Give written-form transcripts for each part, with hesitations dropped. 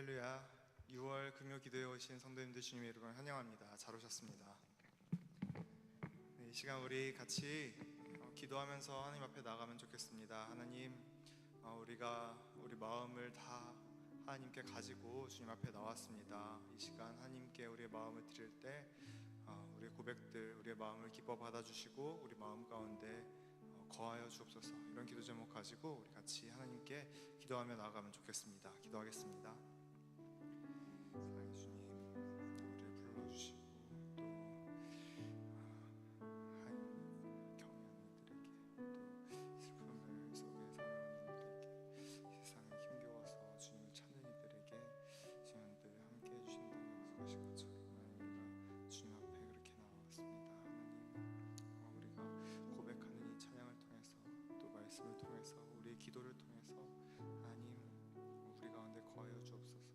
할렐루야. 6월 금요 기도에 오신 성도님들 주님의 이름으로 환영합니다. 잘 오셨습니다. 네, 이 시간 우리 같이 기도하면서 하나님 앞에 나가면 좋겠습니다. 하나님, 우리가 우리 마음을 다 하나님께 가지고 주님 앞에 나왔습니다. 이 시간 하나님께 우리의 마음을 드릴 때 우리의 고백들, 우리의 마음을 기뻐 받아주시고 우리 마음 가운데 거하여 주옵소서. 이런 기도 제목 가지고 우리 같이 하나님께 기도하며 나아가면 좋겠습니다. 기도하겠습니다. 사랑의 주님, 우리를 불러주시고 또 경외하는 이들에게 또 슬픔을 속에 사는 이들에게 세상에 힘겨워서 주님을 찾는 이들에게 주님들 함께 해주신다는 약속하신 것처럼 우리가 주님 앞에 그렇게 나왔습니다. 하나님, 우리가 고백하는 이 찬양을 통해서 또 말씀을 통해서 우리의 기도를 통해서 하나님 우리 가운데 거하여 주옵소서.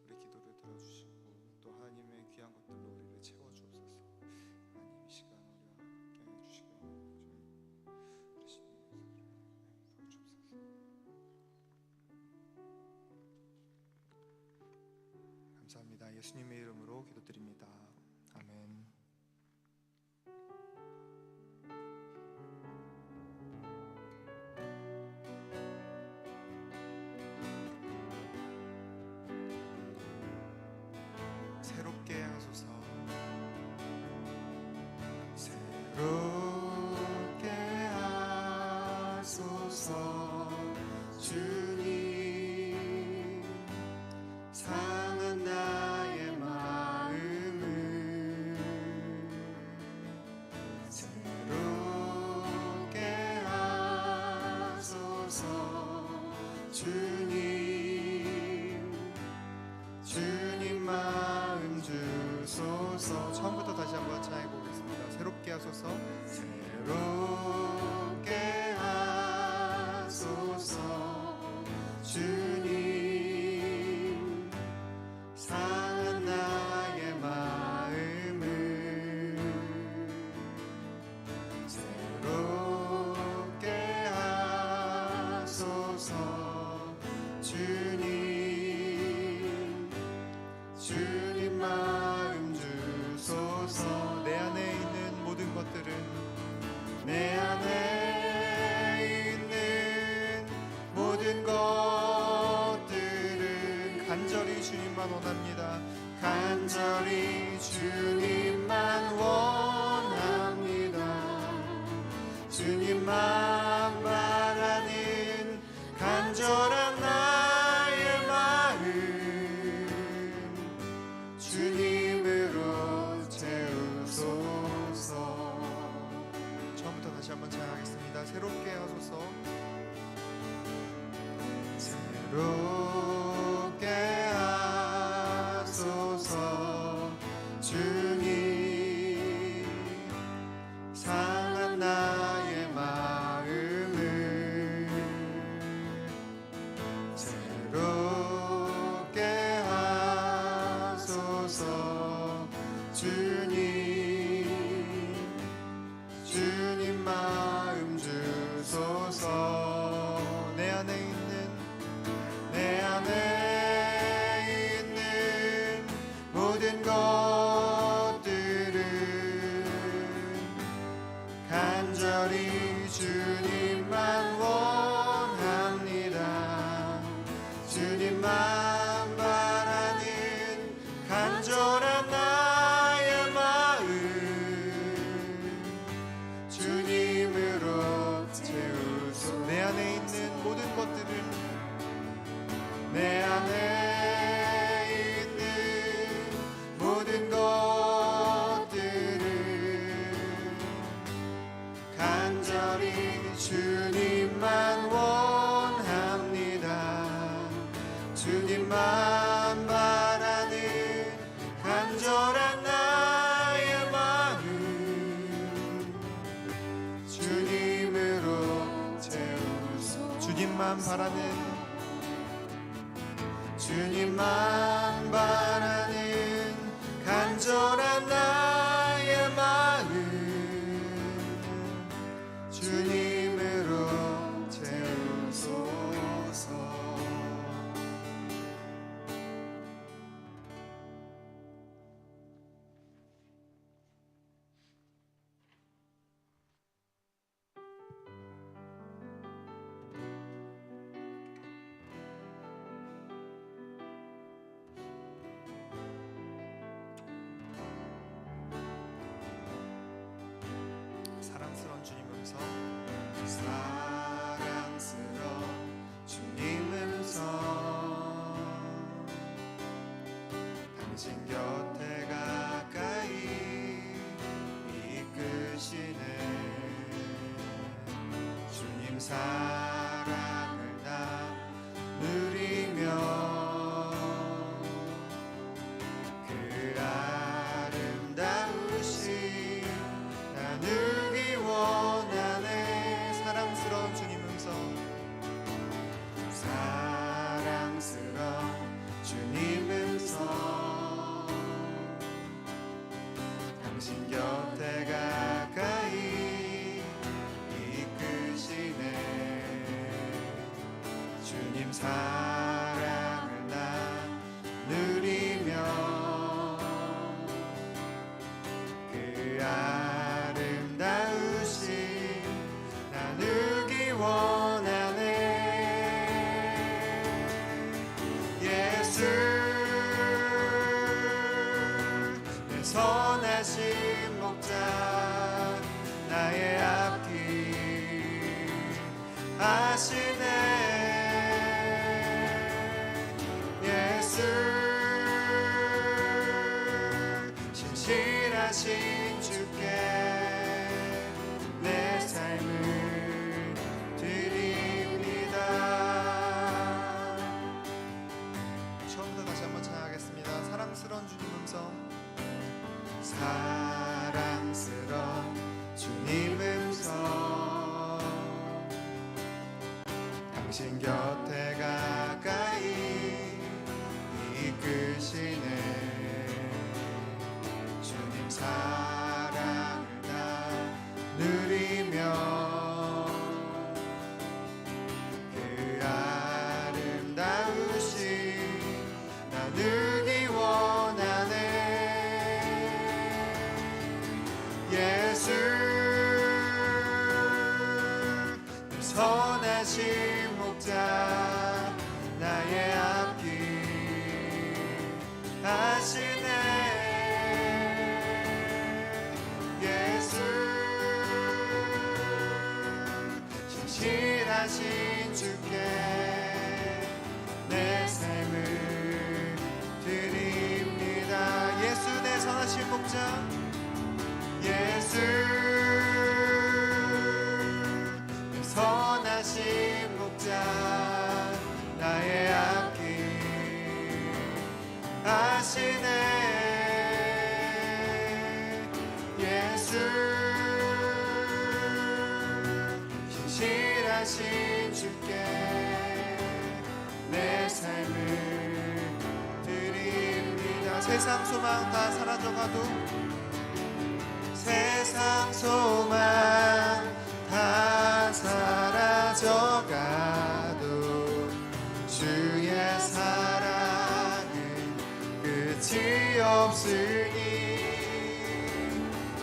우리 기도를 들어주시고 또 하나님의 귀한 것들로 우리를 채워주옵소서. 하나님, 이 시간 우리와 함께 해주시고 좀 그러시니 도와주옵소서. 감사합니다. 예수님의 이름으로 기도드립니다. 아멘. 새롭게 하소서. 새롭게 하소서. 주님, 상한 나의 마음을 새롭게 하소서. 주님 마음 주소서. 처음부터 다시 한번 찬양해 보겠습니다. 새롭게 하소서. 새롭게 하소서. 주님, 상한 나의 마음을 새롭게 하소서. 주님 마음 주소서. 내 안에 있는 모든 것들은 내 안에 있는 모든 것들은 간절히 주님만 원합니다. 간절히 주님만 원합니다. 주님만 바라는 간절한 나의 마음 주님으로 채우소서. 처음부터 다시 한번 찬양하겠습니다. 새롭게 하소서. 새롭게 하소서. 주님, 상한 나의 마음을 새롭게 하소서. 주님 마음 주소서. 내 안에 있는 모든 것들은 간절히 주님만 원합니다. 주님만 바라는 간절한 나의 마음 주님으로 채우소서. 내 안에 있는 모든 것들은 내 안에 있는 모든 것들은 간절히 주님만 원합니다. 주님만 바라는 간절한 나의 마음 주님으로 채우소서. 주님만 바라는 간절한 나의 마음 주님으로 채우소서. 음성 사랑스러운 주님 음성 당신 곁에 가까이 이끄시네 주님 사랑을 나 누리며 그 아름다우신 나누기 원하네 사랑스러운 주님 음성 사랑스러운 주님 음성 당신 곁에 가까이 이끄시네 주님 사랑을 나 누리며 그 아름다우신 나누기 원하네 예수 내 선하신 목자 나의 앞길 아시네 예수 신실하신 주께 내 삶을 드립니다 처음부터 다시 한번 찬양하겠습니다 사랑스러운 주님 음성 사랑스러운 주님 음성 당신 곁에 가까이 이끄시네 주님 사랑을 나 누리며 그 아름다우신 나누기 원하네 예수 선하신 목자 나의 앞길 아시네 예수 신실하신 주께 내 삶을 드립니다 예수 내 선하신 목자 예수 내 선하신 목자 나의 앞길 아시네 예수 신실하신 주께 내 삶을 드립니다 세상 소망 다 사라져가도 세상 소망 다 사라져가도 주의 사랑은 끝이 없으니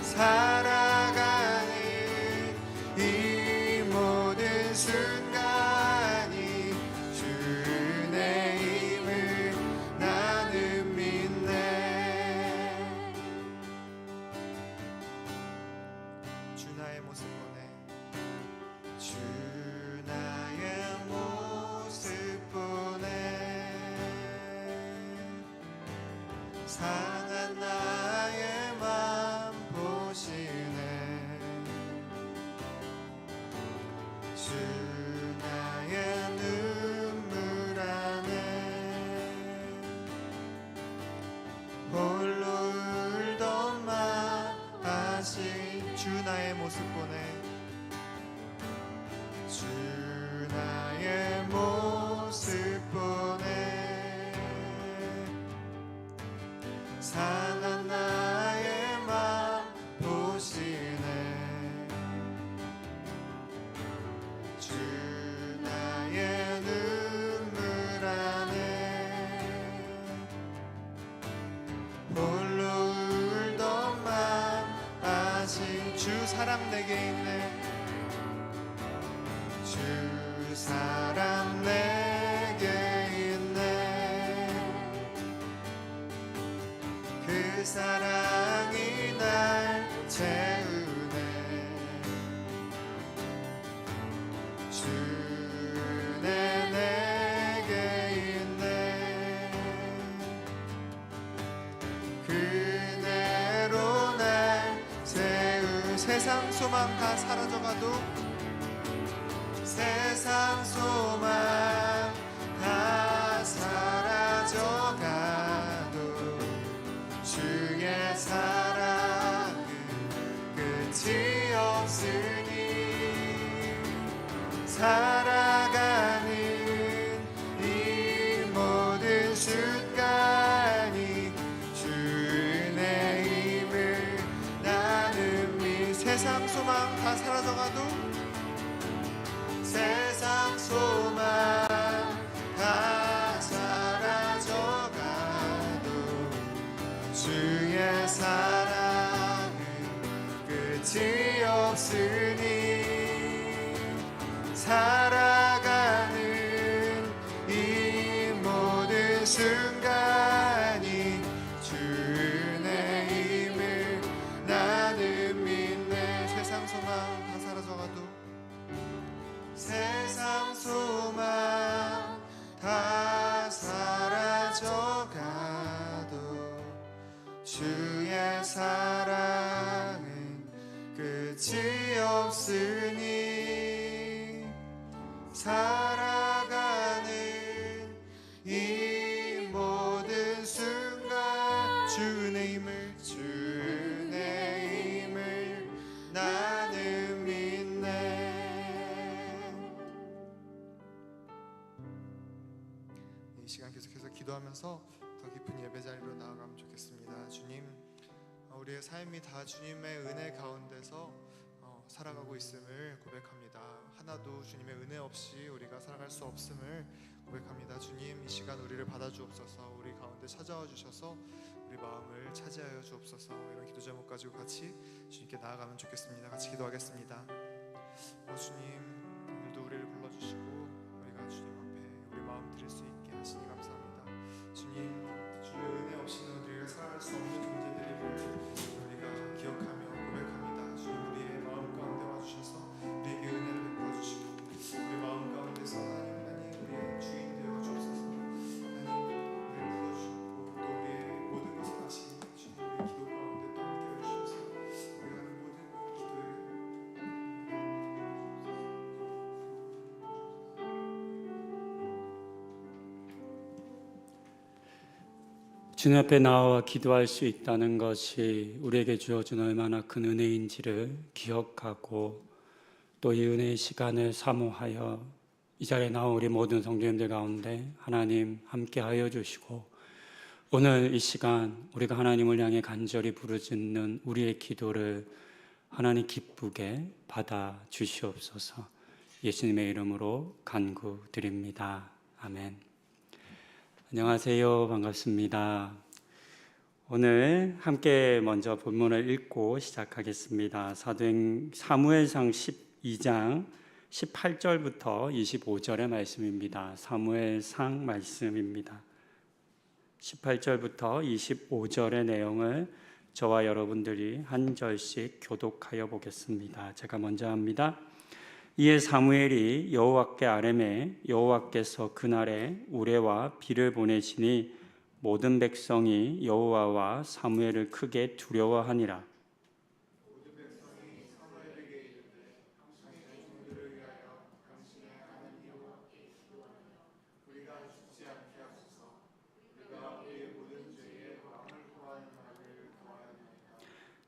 살아가는 이 모든 순간이 주의 힘을 나는 믿네 주 나의 모습 보내 주 나의 모습 보내 상한 나의 맘 보시네 주 나의 눈물 안에 홀로 울던 맘 아신 주 나의 모습 보내 주 나의 모습 보내 상한 나의 맘 보시네 주 나의 눈물 안에 홀로 울던 맘 아신 주 사랑 내게 있네 주 사랑 내게 있네 그 사랑이 날 채우네 소망 다 사라져가도 세상 소망 다 사라져가도 주의 사랑은 끝이 없으니 살아가는 이 모든 순간이 주의 힘을 나는 믿. 세상 소망 다 사라져가도 세상 소망 다 사라져가도 주의 사랑은 끝이 없으니 살아가는 이 모든 순간이 주의 힘을 나는 믿네. 세상 소망 다 사라져가도 세상 소망 다 사라져가도 주의 사랑은 끝이 없으니 살아가는 이 모든 순간 주의 힘을 나는 믿네. 이 시간 계속해서 기도하면서 더 깊은 예배 자리로 나아가면 좋겠습니다. 주님, 우리의 삶이 다 주님의 은혜 가운데서 살아가고 있음을 고백합니다. 하나도 주님의 은혜 없이 우리가 살아갈 수 없음을 고백합니다. 주님, 이 시간 우리를 받아주옵소서. 우리 가운데 찾아와 주셔서 우리 마음을 차지하여 주옵소서. 이런 기도 제목 가지고 같이 주님께 나아가면 좋겠습니다. 같이 기도하겠습니다. 주님, 오늘도 우리를 불러주시고 우리가 주님 앞에 우리 마음 드릴 수 있게 하시니 감사합니다. 주님, 주의 은혜 없이는 우리가 살아갈 수 없는 존재들임을 우리가 기억하며 고백합니다. 주님, 우리의 마음 가운데 와주셔서 우리에게 은혜를 베풀어 주시고 우리 마음 가운데서 하나님 우리의 주인 되어 주옵소서. 하나님, 우리를 불러주시고 또 우리의 모든 것을 다시 주님 우리의 기도 가운데 또 함께 해주셔서 우리가 하는 모든 기도에 주님 앞에 나와 기도할 수 있다는 것이 우리에게 주어진 얼마나 큰 은혜인지를 기억하고 또 이 은혜의 시간을 사모하여 이 자리에 나온 우리 모든 성도님들 가운데 하나님 함께하여 주시고 오늘 이 시간 우리가 하나님을 향해 간절히 부르짖는 우리의 기도를 하나님 기쁘게 받아 주시옵소서. 예수님의 이름으로 간구드립니다. 아멘. 안녕하세요. 반갑습니다. 오늘 함께 먼저 본문을 읽고 시작하겠습니다. 사무엘상 12장 18절부터 25절의 말씀입니다. 사무엘상 말씀입니다. 18절부터 25절의 내용을 저와 여러분들이 한 절씩 교독하여 보겠습니다. 제가 먼저 합니다. 이에 사무엘이 여호와께 아뢰매 여호와께서 그날에 우레와 비를 보내시니 모든 백성이 여호와와 사무엘을 크게 두려워하니라.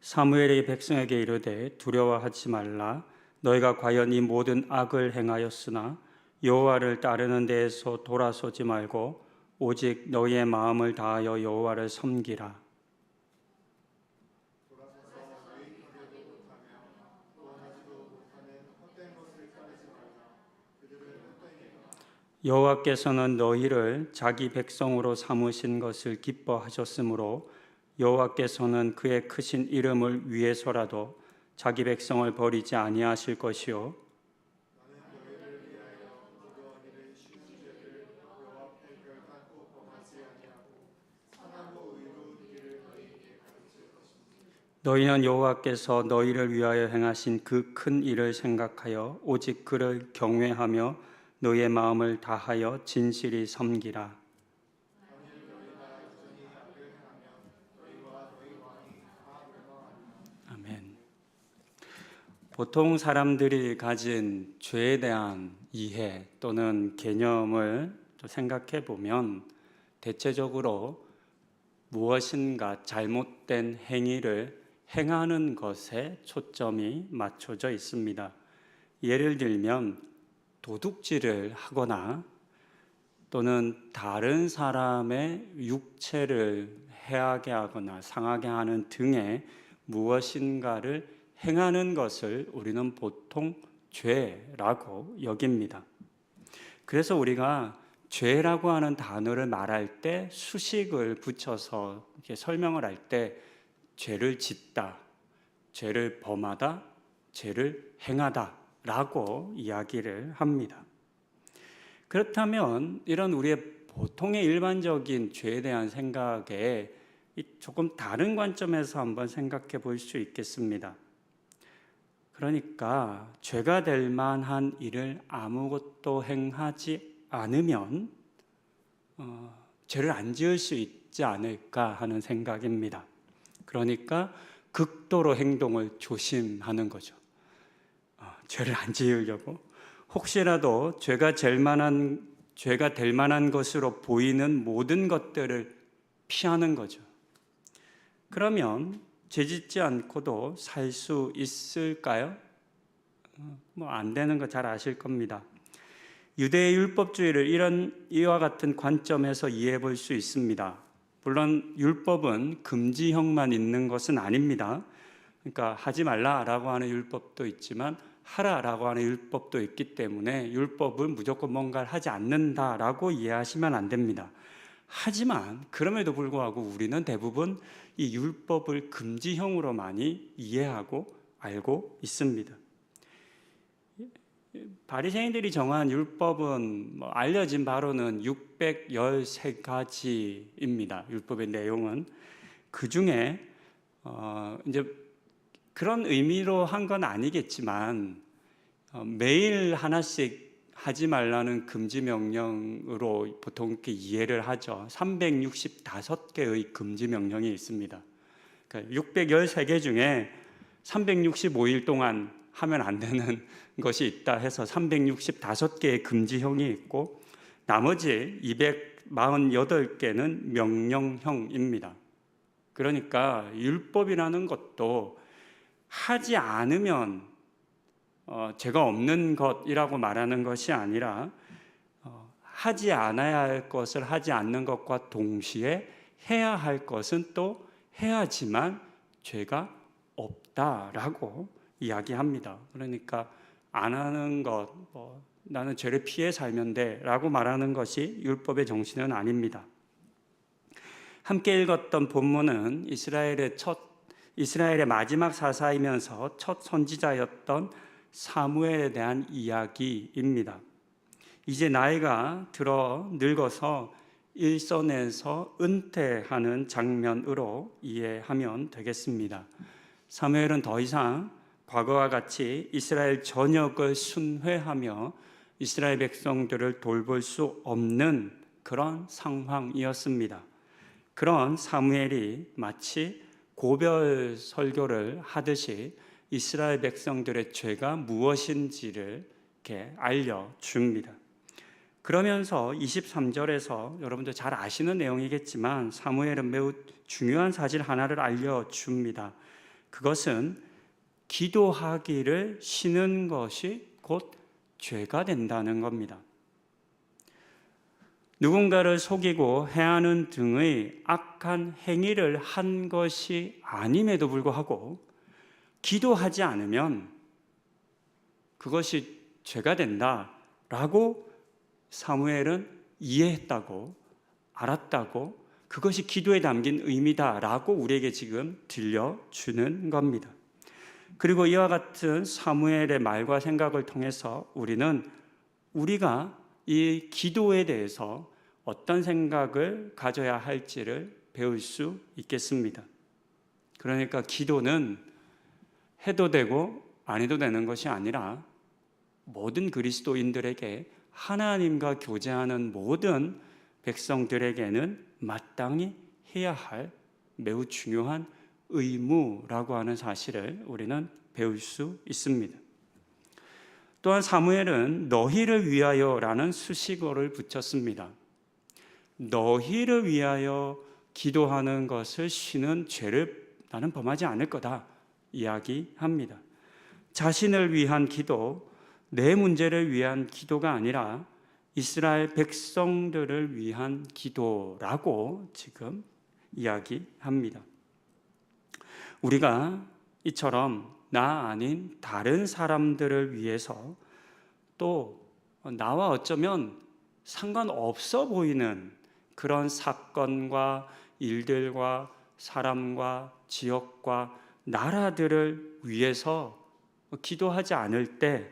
사무엘이 백성에게 이르되 두려워하지 말라. 너희가 과연 이 모든 악을 행하였으나 여호와를 따르는 데에서 돌아서지 말고 오직 너희의 마음을 다하여 여호와를 섬기라. 여호와께서는 너희를 자기 백성으로 삼으신 것을 기뻐하셨으므로 여호와께서는 그의 크신 이름을 위해서라도 자기 백성을 버리지 아니하실 것이요 너희는 여호와께서 너희를 위하여 행하신 그 큰 일을 생각하여 오직 그를 경외하며 너희의 마음을 다하여 진실이 섬기라. 아멘. 보통 사람들이 가진 죄에 대한 이해 또는 개념을 생각해 보면 대체적으로 무엇인가 잘못된 행위를 행하는 것에 초점이 맞춰져 있습니다. 예를 들면 도둑질을 하거나 또는 다른 사람의 육체를 해하게 하거나 상하게 하는 등의 무엇인가를 행하는 것을 우리는 보통 죄라고 여깁니다. 그래서 우리가 죄라고 하는 단어를 말할 때 수식을 붙여서 이렇게 설명을 할 때 죄를 짓다, 죄를 범하다, 죄를 행하다 라고 이야기를 합니다. 그렇다면 이런 우리의 보통의 일반적인 죄에 대한 생각에 조금 다른 관점에서 한번 생각해 볼 수 있겠습니다. 그러니까 죄가 될 만한 일을 아무것도 행하지 않으면 죄를 안 지을 수 있지 않을까 하는 생각입니다. 그러니까 극도로 행동을 조심하는 거죠. 죄를 안 지으려고 혹시라도 죄가 될 만한 것으로 보이는 모든 것들을 피하는 거죠. 그러면 죄 짓지 않고도 살 수 있을까요? 안 되는 거 잘 아실 겁니다. 유대의 율법주의를 이와 같은 관점에서 이해해 볼 수 있습니다. 물론 율법은 금지형만 있는 것은 아닙니다. 그러니까 하지 말라라고 하는 율법도 있지만 하라라고 하는 율법도 있기 때문에 율법은 무조건 뭔가를 하지 않는다라고 이해하시면 안 됩니다. 하지만 그럼에도 불구하고 우리는 대부분 이 율법을 금지형으로 많이 이해하고 알고 있습니다. 바리새인들이 정한 율법은 알려진 바로는 613가지입니다. 율법의 내용은 그 중에 이제 그런 의미로 한 건 아니겠지만 매일 하나씩 하지 말라는 금지 명령으로 보통 이렇게 이해를 하죠. 365개의 금지 명령이 있습니다. 그러니까 613개 중에 365일 동안 하면 안 되는 것이 있다 해서 365개의 금지형이 있고 나머지 248개는 명령형입니다. 그러니까 율법이라는 것도 하지 않으면 죄가 없는 것이라고 말하는 것이 아니라 하지 않아야 할 것을 하지 않는 것과 동시에 해야 할 것은 또 해야지만 죄가 없다라고 이야기합니다. 그러니까 안 하는 것, 나는 죄를 피해 살면 돼라고 말하는 것이 율법의 정신은 아닙니다. 함께 읽었던 본문은 이스라엘의 마지막 사사이면서 첫 선지자였던 사무엘에 대한 이야기입니다. 이제 나이가 들어 늙어서 일선에서 은퇴하는 장면으로 이해하면 되겠습니다. 사무엘은 더 이상 과거와 같이 이스라엘 전역을 순회하며 이스라엘 백성들을 돌볼 수 없는 그런 상황이었습니다. 그런 사무엘이 마치 고별 설교를 하듯이 이스라엘 백성들의 죄가 무엇인지를 이렇게 알려줍니다. 그러면서 23절에서 여러분들 잘 아시는 내용이겠지만 사무엘은 매우 중요한 사실 하나를 알려줍니다. 그것은 기도하기를 쉬는 것이 곧 죄가 된다는 겁니다. 누군가를 속이고 해하는 등의 악한 행위를 한 것이 아님에도 불구하고 기도하지 않으면 그것이 죄가 된다라고 사무엘은 이해했다고 알았다고 그것이 기도에 담긴 의미다라고 우리에게 지금 들려주는 겁니다. 그리고 이와 같은 사무엘의 말과 생각을 통해서 우리가 이 기도에 대해서 어떤 생각을 가져야 할지를 배울 수 있겠습니다. 그러니까 기도는 해도 되고 안 해도 되는 것이 아니라 모든 그리스도인들에게 하나님과 교제하는 모든 백성들에게는 마땅히 해야 할 매우 중요한 의무라고 하는 사실을 우리는 배울 수 있습니다. 또한 사무엘은 너희를 위하여라는 수식어를 붙였습니다. 너희를 위하여 기도하는 것을 쉬는 죄를 나는 범하지 않을 거다 이야기합니다. 자신을 위한 기도, 내 문제를 위한 기도가 아니라 이스라엘 백성들을 위한 기도라고 지금 이야기합니다. 우리가 이처럼 나 아닌 다른 사람들을 위해서 또 나와 어쩌면 상관없어 보이는 그런 사건과 일들과 사람과 지역과 나라들을 위해서 기도하지 않을 때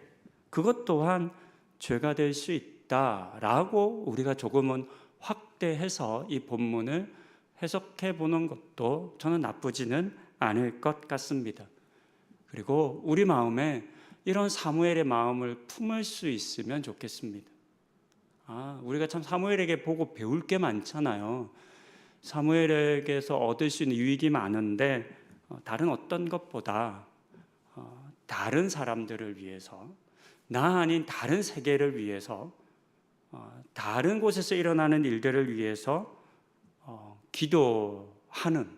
그것 또한 죄가 될 수 있다라고 우리가 조금은 확대해서 이 본문을 해석해 보는 것도 저는 나쁘지는 않을 것 같습니다. 그리고 우리 마음에 이런 사무엘의 마음을 품을 수 있으면 좋겠습니다. 우리가 참 사무엘에게 보고 배울 게 많잖아요. 사무엘에게서 얻을 수 있는 유익이 많은데 다른 어떤 것보다 다른 사람들을 위해서, 나 아닌 다른 세계를 위해서, 다른 곳에서 일어나는 일들을 위해서 기도하는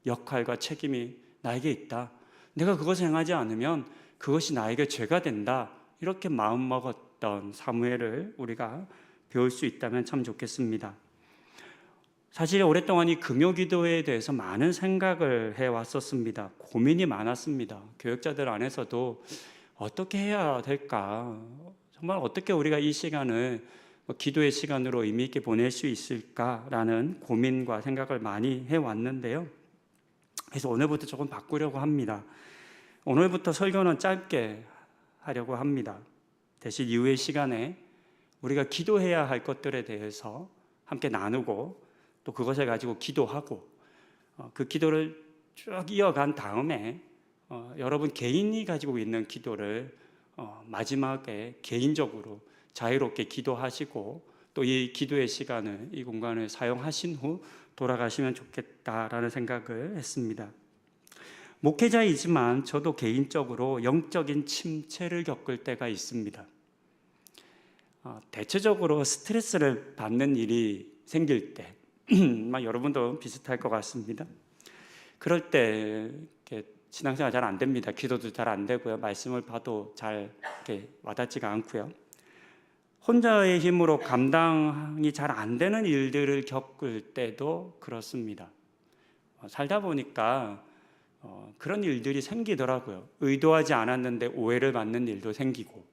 역할과 책임이 나에게 있다. 내가 그것을 행하지 않으면 그것이 나에게 죄가 된다. 이렇게 마음먹었던 사무엘을 우리가 배울 수 있다면 참 좋겠습니다. 사실 오랫동안 이 금요기도에 대해서 많은 생각을 해왔었습니다. 고민이 많았습니다. 교역자들 안에서도 어떻게 해야 될까? 정말 어떻게 우리가 이 시간을 기도의 시간으로 의미 있게 보낼 수 있을까라는 고민과 생각을 많이 해왔는데요. 그래서 오늘부터 조금 바꾸려고 합니다. 오늘부터 설교는 짧게 하려고 합니다. 대신 이후의 시간에 우리가 기도해야 할 것들에 대해서 함께 나누고 또 그것을 가지고 기도하고 그 기도를 쭉 이어간 다음에 여러분 개인이 가지고 있는 기도를 마지막에 개인적으로 자유롭게 기도하시고 또 이 기도의 시간을, 이 공간을 사용하신 후 돌아가시면 좋겠다라는 생각을 했습니다. 목회자이지만 저도 개인적으로 영적인 침체를 겪을 때가 있습니다. 대체적으로 스트레스를 받는 일이 생길 때, 여러분도 비슷할 것 같습니다. 그럴 때 신앙생활 잘 안 됩니다. 기도도 잘 안 되고요. 말씀을 봐도 잘 이렇게 와닿지가 않고요. 혼자의 힘으로 감당이 잘 안 되는 일들을 겪을 때도 그렇습니다. 살다 보니까 그런 일들이 생기더라고요. 의도하지 않았는데 오해를 받는 일도 생기고,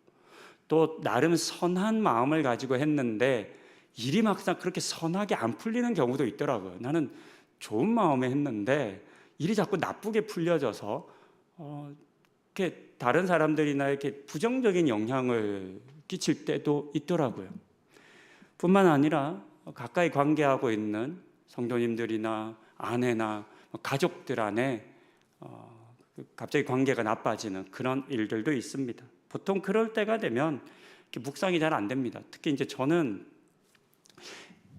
또 나름 선한 마음을 가지고 했는데 일이 막상 그렇게 선하게 안 풀리는 경우도 있더라고요. 나는 좋은 마음에 했는데 일이 자꾸 나쁘게 풀려져서 이렇게 다른 사람들이나 이렇게 부정적인 영향을 끼칠 때도 있더라고요. 뿐만 아니라 가까이 관계하고 있는 성도님들이나 아내나 가족들 안에 갑자기 관계가 나빠지는 그런 일들도 있습니다. 보통 그럴 때가 되면 묵상이 잘 안 됩니다. 특히 이제 저는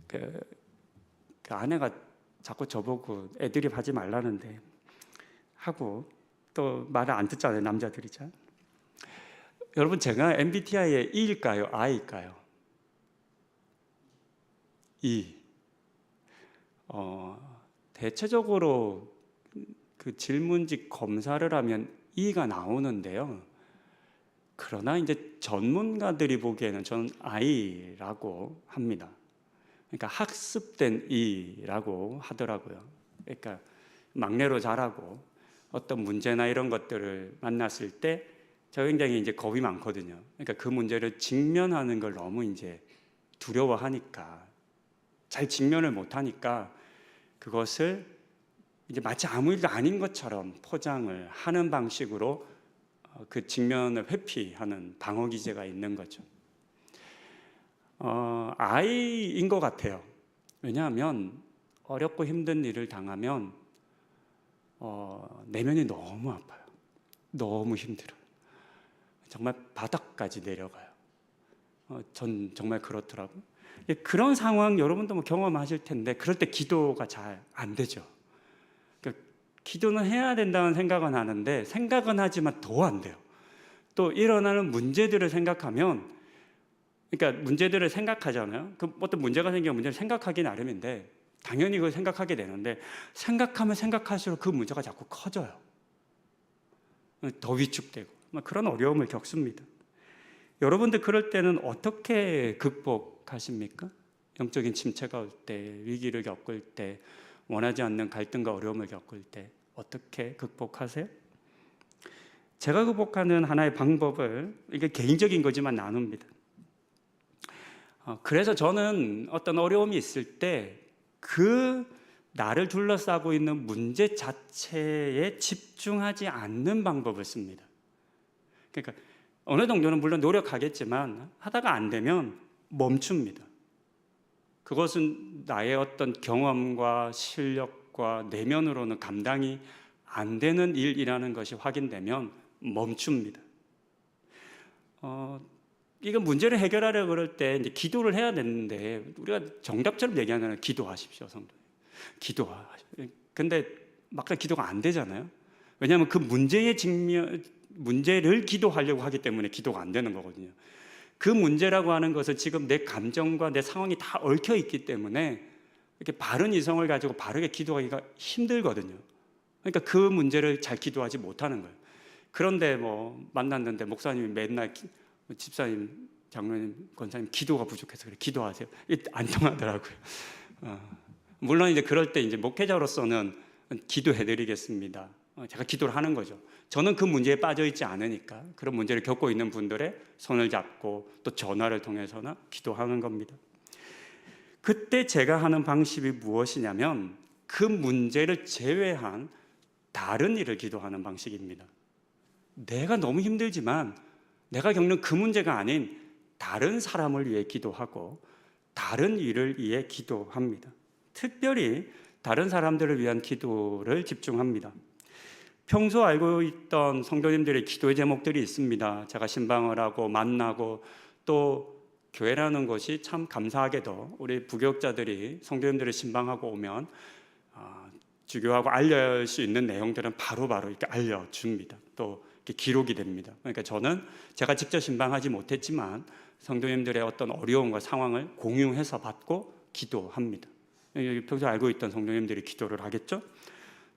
그 아내가 자꾸 저보고 애드립 하지 말라는데 하고 또 말을 안 듣잖아요, 남자들이 잘. 여러분, 제가 MBTI의 E일까요, I일까요? E. 대체적으로 그 질문지 검사를 하면 E가 나오는데요. 그러나 이제 전문가들이 보기에는 저는 I라고 합니다. 그러니까 학습된 E라고 하더라고요. 그러니까 막내로 자라고 어떤 문제나 이런 것들을 만났을 때 저 굉장히 이제 겁이 많거든요. 그러니까 그 문제를 직면하는 걸 너무 이제 두려워하니까, 잘 직면을 못하니까 그것을 이제 마치 아무 일도 아닌 것처럼 포장을 하는 방식으로 그 직면을 회피하는 방어 기제가 있는 거죠. I인 것 같아요. 왜냐하면 어렵고 힘든 일을 당하면 내면이 너무 아파요. 너무 힘들어요. 정말 바닥까지 내려가요. 전 정말 그렇더라고요. 그런 상황 여러분도 경험하실 텐데 그럴 때 기도가 잘 안 되죠. 기도는 해야 된다는 생각은 하는데 생각은 하지만 더 안 돼요. 또 일어나는 문제들을 생각하면, 그러니까 문제들을 생각하잖아요. 그 어떤 문제가 생기면 문제를 생각하기 나름인데 당연히 그걸 생각하게 되는데 생각하면 생각할수록 그 문제가 자꾸 커져요. 더 위축되고 그런 어려움을 겪습니다. 여러분들 그럴 때는 어떻게 극복하십니까? 영적인 침체가 올 때, 위기를 겪을 때, 원하지 않는 갈등과 어려움을 겪을 때 어떻게 극복하세요? 제가 극복하는 하나의 방법을, 이게 개인적인 거지만 나눕니다. 그래서 저는 어떤 어려움이 있을 때 그 나를 둘러싸고 있는 문제 자체에 집중하지 않는 방법을 씁니다. 그러니까 어느 정도는 물론 노력하겠지만 하다가 안 되면 멈춥니다. 그것은 나의 어떤 경험과 실력과 내면으로는 감당이 안 되는 일이라는 것이 확인되면 멈춥니다. 이거 문제를 해결하려고 그럴 때 이제 기도를 해야 되는데 우리가 정답처럼 얘기하는 기도하십시오, 성도. 기도하십시오. 근데 막상 기도가 안 되잖아요. 왜냐하면 그 문제를 기도하려고 하기 때문에 기도가 안 되는 거거든요. 그 문제라고 하는 것은 지금 내 감정과 내 상황이 다 얽혀 있기 때문에 이렇게 바른 이성을 가지고 바르게 기도하기가 힘들거든요. 그러니까 그 문제를 잘 기도하지 못하는 거예요. 그런데 뭐 만났는데 목사님이 맨날 집사님, 장로님, 권사님 기도가 부족해서 그래 기도하세요. 안 통하더라고요. 물론 이제 그럴 때 이제 목회자로서는 기도해드리겠습니다. 제가 기도를 하는 거죠. 저는 그 문제에 빠져 있지 않으니까 그런 문제를 겪고 있는 분들의 손을 잡고 또 전화를 통해서나 기도하는 겁니다. 그때 제가 하는 방식이 무엇이냐면 그 문제를 제외한 다른 일을 기도하는 방식입니다. 내가 너무 힘들지만 내가 겪는 그 문제가 아닌 다른 사람을 위해 기도하고 다른 일을 위해 기도합니다. 특별히 다른 사람들을 위한 기도를 집중합니다. 평소 알고 있던 성도님들의 기도의 제목들이 있습니다. 제가 신방을 하고 만나고 또 교회라는 것이 참 감사하게도 우리 부교육자들이 성도님들을 신방하고 오면 주교하고 알릴 수 있는 내용들은 바로바로 이렇게 알려줍니다. 또 이렇게 기록이 됩니다. 그러니까 저는 제가 직접 신방하지 못했지만 성도님들의 어떤 어려움과 상황을 공유해서 받고 기도합니다. 평소 알고 있던 성도님들이 기도를 하겠죠.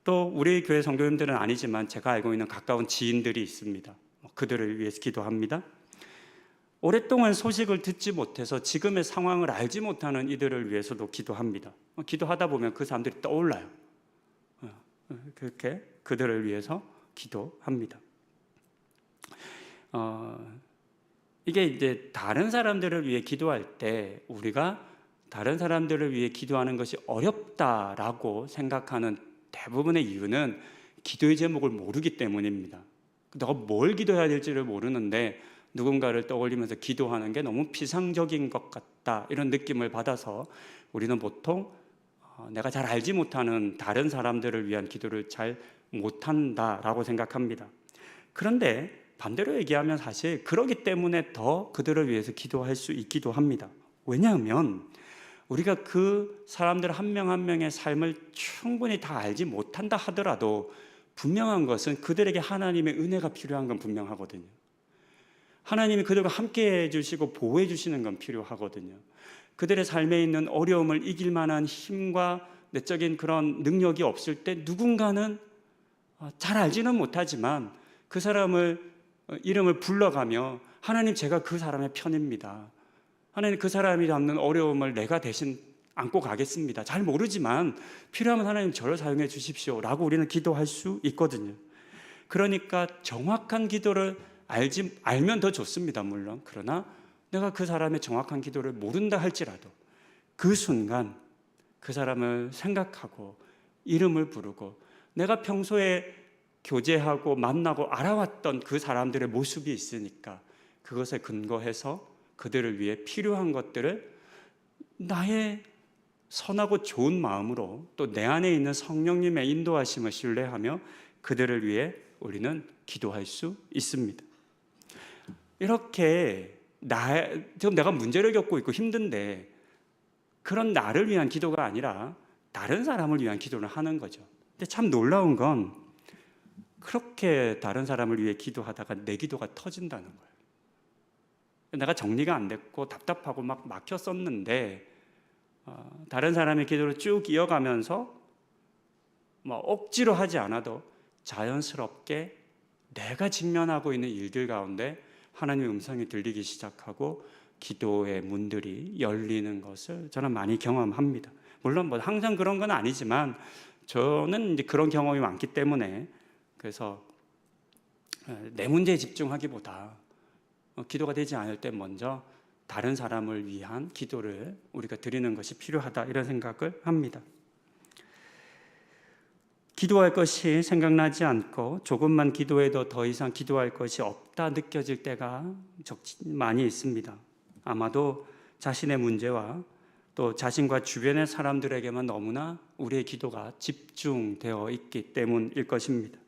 또 우리 교회 성도님들은 아니지만 제가 알고 있는 가까운 지인들이 있습니다. 그들을 위해서 기도합니다. 오랫동안 소식을 듣지 못해서 지금의 상황을 알지 못하는 이들을 위해서도 기도합니다. 기도하다 보면 그 사람들이 떠올라요. 그렇게 그들을 위해서 기도합니다. 이게 이제 다른 사람들을 위해 기도할 때 우리가 다른 사람들을 위해 기도하는 것이 어렵다라고 생각하는 대부분의 이유는 기도의 제목을 모르기 때문입니다. 내가 뭘 기도해야 될지를 모르는데 누군가를 떠올리면서 기도하는 게 너무 피상적인 것 같다 이런 느낌을 받아서 우리는 보통 내가 잘 알지 못하는 다른 사람들을 위한 기도를 잘 못한다라고 생각합니다. 그런데 반대로 얘기하면 사실 그러기 때문에 더 그들을 위해서 기도할 수 있기도 합니다. 왜냐하면 우리가 그 사람들 한 명 한 명의 삶을 충분히 다 알지 못한다 하더라도 분명한 것은 그들에게 하나님의 은혜가 필요한 건 분명하거든요. 하나님이 그들과 함께 해주시고 보호해 주시는 건 필요하거든요. 그들의 삶에 있는 어려움을 이길 만한 힘과 내적인 그런 능력이 없을 때 누군가는 잘 알지는 못하지만 그 사람을 이름을 불러가며 하나님 제가 그 사람의 편입니다. 하나님 그 사람이 겪는 어려움을 내가 대신 안고 가겠습니다. 잘 모르지만 필요하면 하나님 저를 사용해 주십시오 라고 우리는 기도할 수 있거든요. 그러니까 정확한 기도를 알면 더 좋습니다. 물론 그러나 내가 그 사람의 정확한 기도를 모른다 할지라도 그 순간 그 사람을 생각하고 이름을 부르고 내가 평소에 교제하고 만나고 알아왔던 그 사람들의 모습이 있으니까 그것에 근거해서 그들을 위해 필요한 것들을 나의 선하고 좋은 마음으로 또 내 안에 있는 성령님의 인도하심을 신뢰하며 그들을 위해 우리는 기도할 수 있습니다. 이렇게 지금 내가 문제를 겪고 있고 힘든데 그런 나를 위한 기도가 아니라 다른 사람을 위한 기도를 하는 거죠. 근데 참 놀라운 건 그렇게 다른 사람을 위해 기도하다가 내 기도가 터진다는 거예요. 내가 정리가 안 됐고 답답하고 막 막혔었는데 다른 사람의 기도를 쭉 이어가면서 억지로 하지 않아도 자연스럽게 내가 직면하고 있는 일들 가운데 하나님의 음성이 들리기 시작하고 기도의 문들이 열리는 것을 저는 많이 경험합니다. 물론 항상 그런 건 아니지만 저는 이제 그런 경험이 많기 때문에 그래서 내 문제에 집중하기보다 기도가 되지 않을 때 먼저 다른 사람을 위한 기도를 우리가 드리는 것이 필요하다 이런 생각을 합니다. 기도할 것이 생각나지 않고 조금만 기도해도 더 이상 기도할 것이 없다 느껴질 때가 많이 있습니다. 아마도 자신의 문제와 또 자신과 주변의 사람들에게만 너무나 우리의 기도가 집중되어 있기 때문일 것입니다.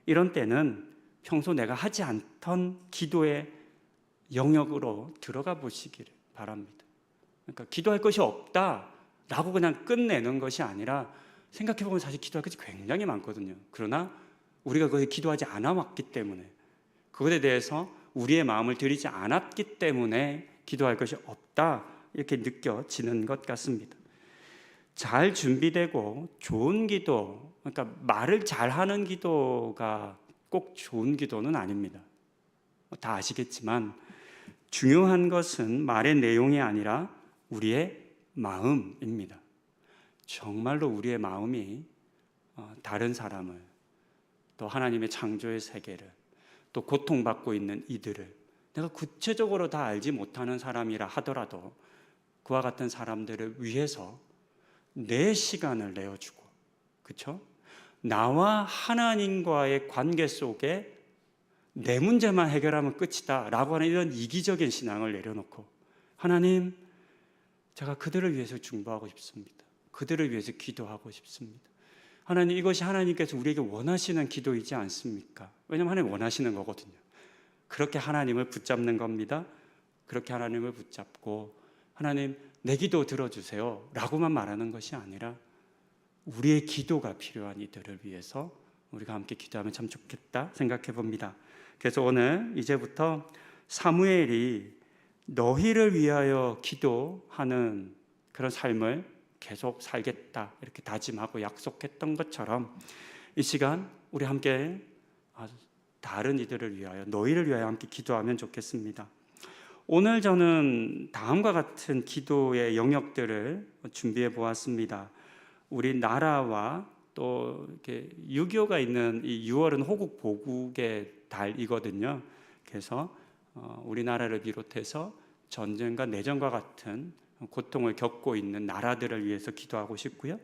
이런 때는 평소 내가 하지 않던 기도의 영역으로 들어가 보시기를 바랍니다. 그러니까 기도할 것이 없다라고 그냥 끝내는 것이 아니라 생각해보면 사실 기도할 것이 굉장히 많거든요. 그러나 우리가 거기에 기도하지 않아 왔기 때문에 그것에 대해서 우리의 마음을 들이지 않았기 때문에 기도할 것이 없다 이렇게 느껴지는 것 같습니다. 잘 준비되고 좋은 기도, 그러니까 말을 잘하는 기도가 꼭 좋은 기도는 아닙니다. 다 아시겠지만 중요한 것은 말의 내용이 아니라 우리의 마음입니다. 정말로 우리의 마음이 다른 사람을 또 하나님의 창조의 세계를 또 고통받고 있는 이들을 내가 구체적으로 다 알지 못하는 사람이라 하더라도 그와 같은 사람들을 위해서 내 시간을 내어주고, 그렇죠? 나와 하나님과의 관계 속에 내 문제만 해결하면 끝이다 라고 하는 이런 이기적인 신앙을 내려놓고 하나님, 제가 그들을 위해서 중보하고 싶습니다. 그들을 위해서 기도하고 싶습니다. 하나님, 이것이 하나님께서 우리에게 원하시는 기도이지 않습니까? 왜냐하면 하나님 원하시는 거거든요. 그렇게 하나님을 붙잡는 겁니다. 그렇게 하나님을 붙잡고 하나님, 내 기도 들어주세요 라고만 말하는 것이 아니라 우리의 기도가 필요한 이들을 위해서 우리가 함께 기도하면 참 좋겠다 생각해 봅니다. 그래서 오늘 이제부터 사무엘이 너희를 위하여 기도하는 그런 삶을 계속 살겠다 이렇게 다짐하고 약속했던 것처럼 이 시간 우리 함께 다른 이들을 위하여 너희를 위하여 함께 기도하면 좋겠습니다. 오늘 저는 다음과 같은 기도의 영역들을 준비해 보았습니다. 우리 나라와 또 이렇게 6.25가 있는 이 6월은 호국 보국의 달이거든요. 그래서 우리나라를 비롯해서 전쟁과 내전과 같은 고통을 겪고 있는 나라들을 위해서 기도하고 싶고요.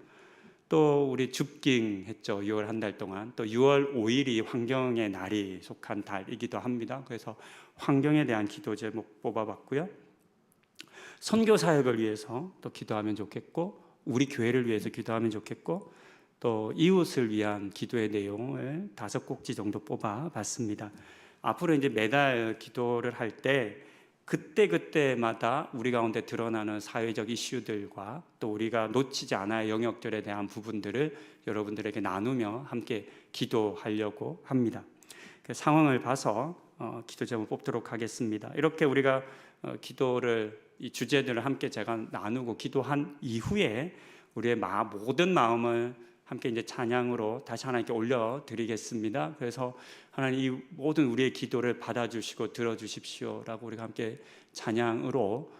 또 우리 줍깅 했죠. 6월 한 달 동안. 또 6월 5일이 환경의 날이 속한 달이기도 합니다. 그래서 환경에 대한 기도 제목 뽑아봤고요. 선교 사역을 위해서 또 기도하면 좋겠고, 우리 교회를 위해서 기도하면 좋겠고, 또 이웃을 위한 기도의 내용을 5꼭지 정도 뽑아봤습니다. 앞으로 이제 매달 기도를 할 때 그때마다 우리 가운데 드러나는 사회적 이슈들과 또 우리가 놓치지 않아야 할 영역들에 대한 부분들을 여러분들에게 나누며 함께 기도하려고 합니다. 그 상황을 봐서 기도 제목 뽑도록 하겠습니다. 이렇게 우리가 기도를 이 주제들을 함께 제가 나누고 기도한 이후에 우리의 모든 마음을 함께 이제 찬양으로 다시 하나님께 올려드리겠습니다. 그래서 하나님 이 모든 우리의 기도를 받아주시고 들어주십시오라고 우리가 함께 찬양으로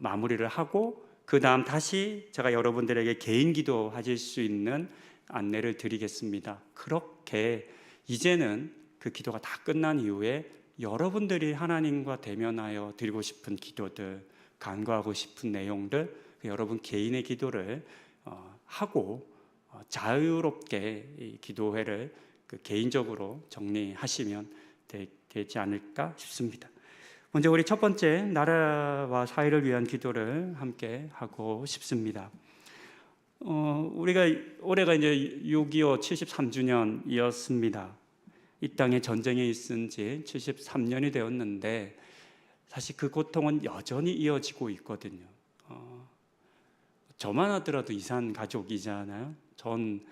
마무리를 하고 그 다음 다시 제가 여러분들에게 개인 기도하실 수 있는 안내를 드리겠습니다. 그렇게 이제는 그 기도가 다 끝난 이후에 여러분들이 하나님과 대면하여 드리고 싶은 기도들, 간구하고 싶은 내용들, 여러분 개인의 기도를 하고 자유롭게 이 기도회를 개인적으로 정리하시면 되지 않을까 싶습니다. 먼저 우리 첫 번째 나라와 사회를 위한 기도를 함께 하고 싶습니다. 우리가 올해가 이제 6.25 73주년이었습니다. 이 땅에 전쟁이 있은 지 73년이 되었는데 사실 그 고통은 여전히 이어지고 있거든요. 저만 하더라도 이산 가족이잖아요. 전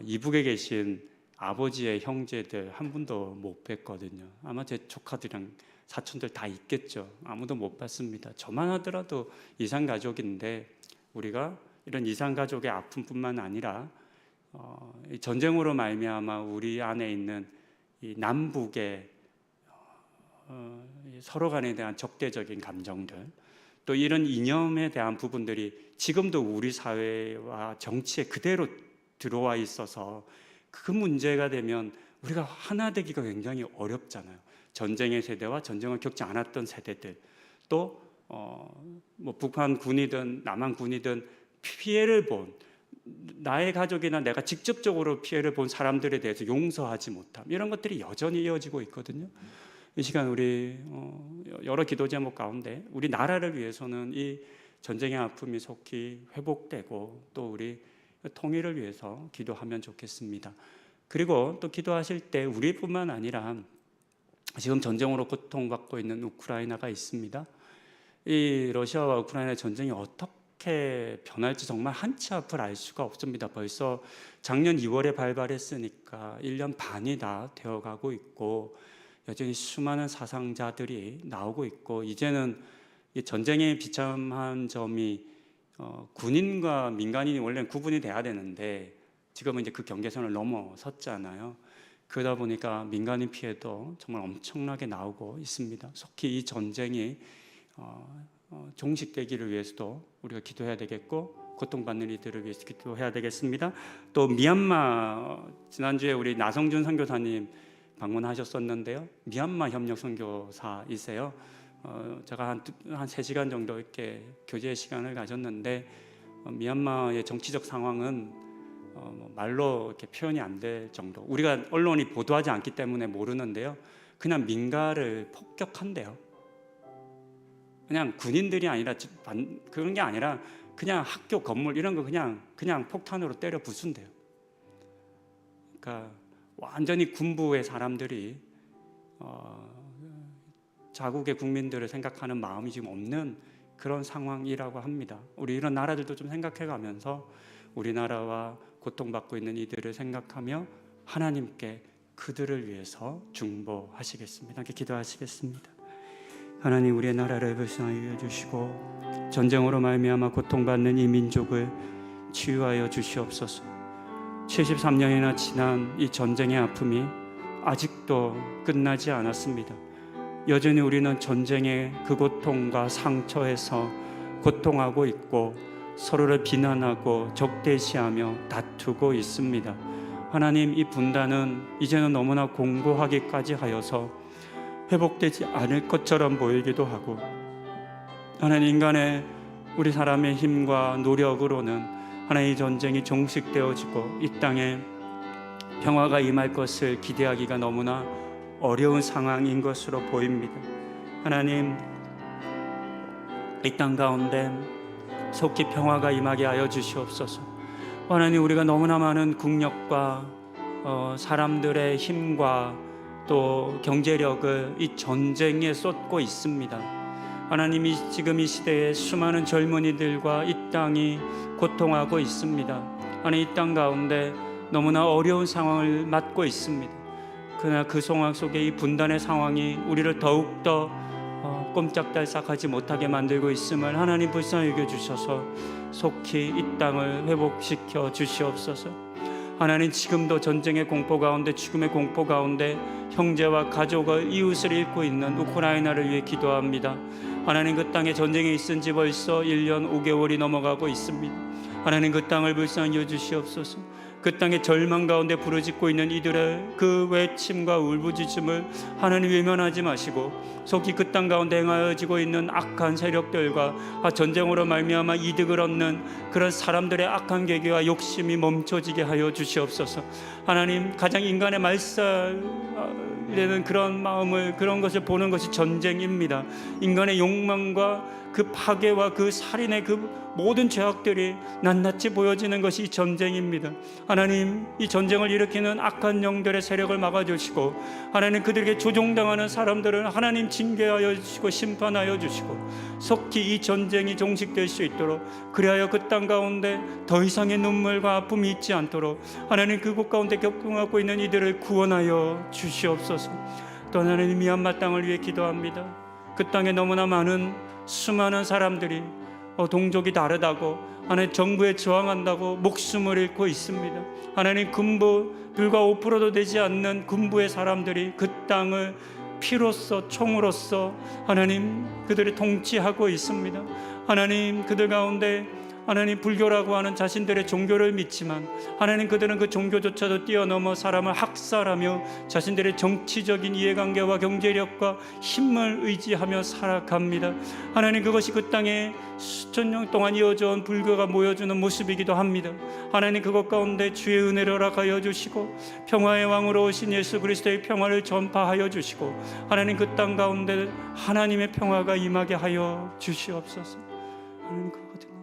이북에 계신 아버지의 형제들 한 분도 못 뵀거든요. 아마 제 조카들이랑 사촌들 다 있겠죠. 아무도 못 봤습니다. 저만 하더라도 이산가족인데 우리가 이런 이산가족의 아픔뿐만 아니라 이 전쟁으로 말미암아 우리 안에 있는 이 남북의 서로 간에 대한 적대적인 감정들, 또 이런 이념에 대한 부분들이 지금도 우리 사회와 정치에 그대로 들어와 있어서 그 문제가 되면 우리가 하나 되기가 굉장히 어렵잖아요. 전쟁의 세대와 전쟁을 겪지 않았던 세대들, 또 뭐 북한 군이든 남한 군이든 피해를 본 나의 가족이나 내가 직접적으로 피해를 본 사람들에 대해서 용서하지 못함, 이런 것들이 여전히 이어지고 있거든요. 이 시간 우리 여러 기도 제목 가운데 우리 나라를 위해서는 이 전쟁의 아픔이 속히 회복되고 또 우리 통일을 위해서 기도하면 좋겠습니다. 그리고 또 기도하실 때 우리뿐만 아니라 지금 전쟁으로 고통받고 있는 우크라이나가 있습니다. 이 러시아와 우크라이나의 전쟁이 어떻게 변할지 정말 한치 앞을 알 수가 없습니다. 벌써 작년 2월에 발발했으니까 1년 반이 다 되어가고 있고 여전히 수많은 사상자들이 나오고 있고, 이제는 이 전쟁의 비참한 점이 군인과 민간인이 원래는 구분이 돼야 되는데 지금은 이제 그 경계선을 넘어섰잖아요. 그러다 보니까 민간인 피해도 정말 엄청나게 나오고 있습니다. 속히 이 전쟁이 종식되기를 위해서도 우리가 기도해야 되겠고, 고통받는 이들을 위해서 기도해야 되겠습니다. 또 미얀마, 지난주에 우리 나성준 선교사님 방문하셨었는데요. 미얀마 협력 선교사이세요. 제가 한 3시간 정도 이렇게 교제 시간을 가졌는데 미얀마의 정치적 상황은 말로 이렇게 표현이 안 될 정도. 우리가 언론이 보도하지 않기 때문에 모르는데요. 그냥 민가를 폭격한대요. 그냥 군인들이 아니라 그런 게 아니라 그냥 학교 건물 이런 거 그냥 폭탄으로 때려 부순대요. 그러니까 완전히 군부의 사람들이 자국의 국민들을 생각하는 마음이 지금 없는 그런 상황이라고 합니다. 우리 이런 나라들도 좀 생각해가면서 우리나라와 고통받고 있는 이들을 생각하며 하나님께 그들을 위해서 중보하시겠습니다. 함께 기도하시겠습니다. 하나님, 우리의 나라를 불쌍히 여주시고 전쟁으로 말미암아 고통받는 이 민족을 치유하여 주시옵소서. 73년이나 지난 이 전쟁의 아픔이 아직도 끝나지 않았습니다. 여전히 우리는 전쟁의 그 고통과 상처에서 고통하고 있고 서로를 비난하고 적대시하며 다투고 있습니다. 하나님, 이 분단은 이제는 너무나 공고하기까지 하여서 회복되지 않을 것처럼 보이기도 하고, 하나님, 인간의 우리 사람의 힘과 노력으로는 하나님의 전쟁이 종식되어지고 이 땅에 평화가 임할 것을 기대하기가 너무나 어려운 상황인 것으로 보입니다. 하나님, 이 땅 가운데 속히 평화가 임하게 하여 주시옵소서. 하나님, 우리가 너무나 많은 국력과 사람들의 힘과 또 경제력을 이 전쟁에 쏟고 있습니다. 하나님이 지금 이 시대에 수많은 젊은이들과 이 땅이 고통하고 있습니다. 하나님, 이 땅 가운데 너무나 어려운 상황을 맞고 있습니다. 그러나 그 상황 속에 이 분단의 상황이 우리를 더욱더 꼼짝달싹하지 못하게 만들고 있음을 하나님 불쌍히 여겨주셔서 속히 이 땅을 회복시켜 주시옵소서. 하나님, 지금도 전쟁의 공포 가운데, 죽음의 공포 가운데 형제와 가족을, 이웃을 잃고 있는 우크라이나를 위해 기도합니다. 하나님, 그 땅에 전쟁이 있은 지 벌써 1년 5개월이 넘어가고 있습니다. 하나님, 그 땅을 불쌍히 여주시옵소서. 그 땅의 절망 가운데 부르짖고 있는 이들의 그 외침과 울부짖음을 하나님 외면하지 마시고 속히 그 땅 가운데 행하여지고 있는 악한 세력들과 전쟁으로 말미암아 이득을 얻는 그런 사람들의 악한 계획과 욕심이 멈춰지게 하여 주시옵소서. 하나님, 가장 인간의 살리려는 그런 마음을, 그런 것을 보는 것이 전쟁입니다. 인간의 욕망과 그 파괴와 그 살인의 그 모든 죄악들이 낱낱이 보여지는 것이 이 전쟁입니다. 하나님, 이 전쟁을 일으키는 악한 영들의 세력을 막아주시고, 하나님 그들에게 조종당하는 사람들을 하나님 징계하여 주시고 심판하여 주시고, 속히 이 전쟁이 종식될 수 있도록, 그리하여 그 땅 가운데 더 이상의 눈물과 아픔이 있지 않도록 하나님 그곳 가운데 겪고 있는 이들을 구원하여 주시옵소서. 또 하나님 미얀마 땅을 위해 기도합니다. 그 땅에 너무나 많은 수많은 사람들이 동족이 다르다고, 하나님 정부에 저항한다고 목숨을 잃고 있습니다. 하나님 군부 불과 5%도 되지 않는 군부의 사람들이 그 땅을 피로써 총으로써 하나님 그들을 통치하고 있습니다. 하나님 그들 가운데 하나님 불교라고 하는 자신들의 종교를 믿지만 하나님 그들은 그 종교조차도 뛰어넘어 사람을 학살하며 자신들의 정치적인 이해관계와 경제력과 힘을 의지하며 살아갑니다. 하나님 그것이 그 땅에 수천 년 동안 이어져 온 불교가 모여주는 모습이기도 합니다. 하나님 그것 가운데 주의 은혜를 허락하여 주시고 평화의 왕으로 오신 예수 그리스도의 평화를 전파하여 주시고 하나님 그 땅 가운데 하나님의 평화가 임하게 하여 주시옵소서. 하나님 그거거든요.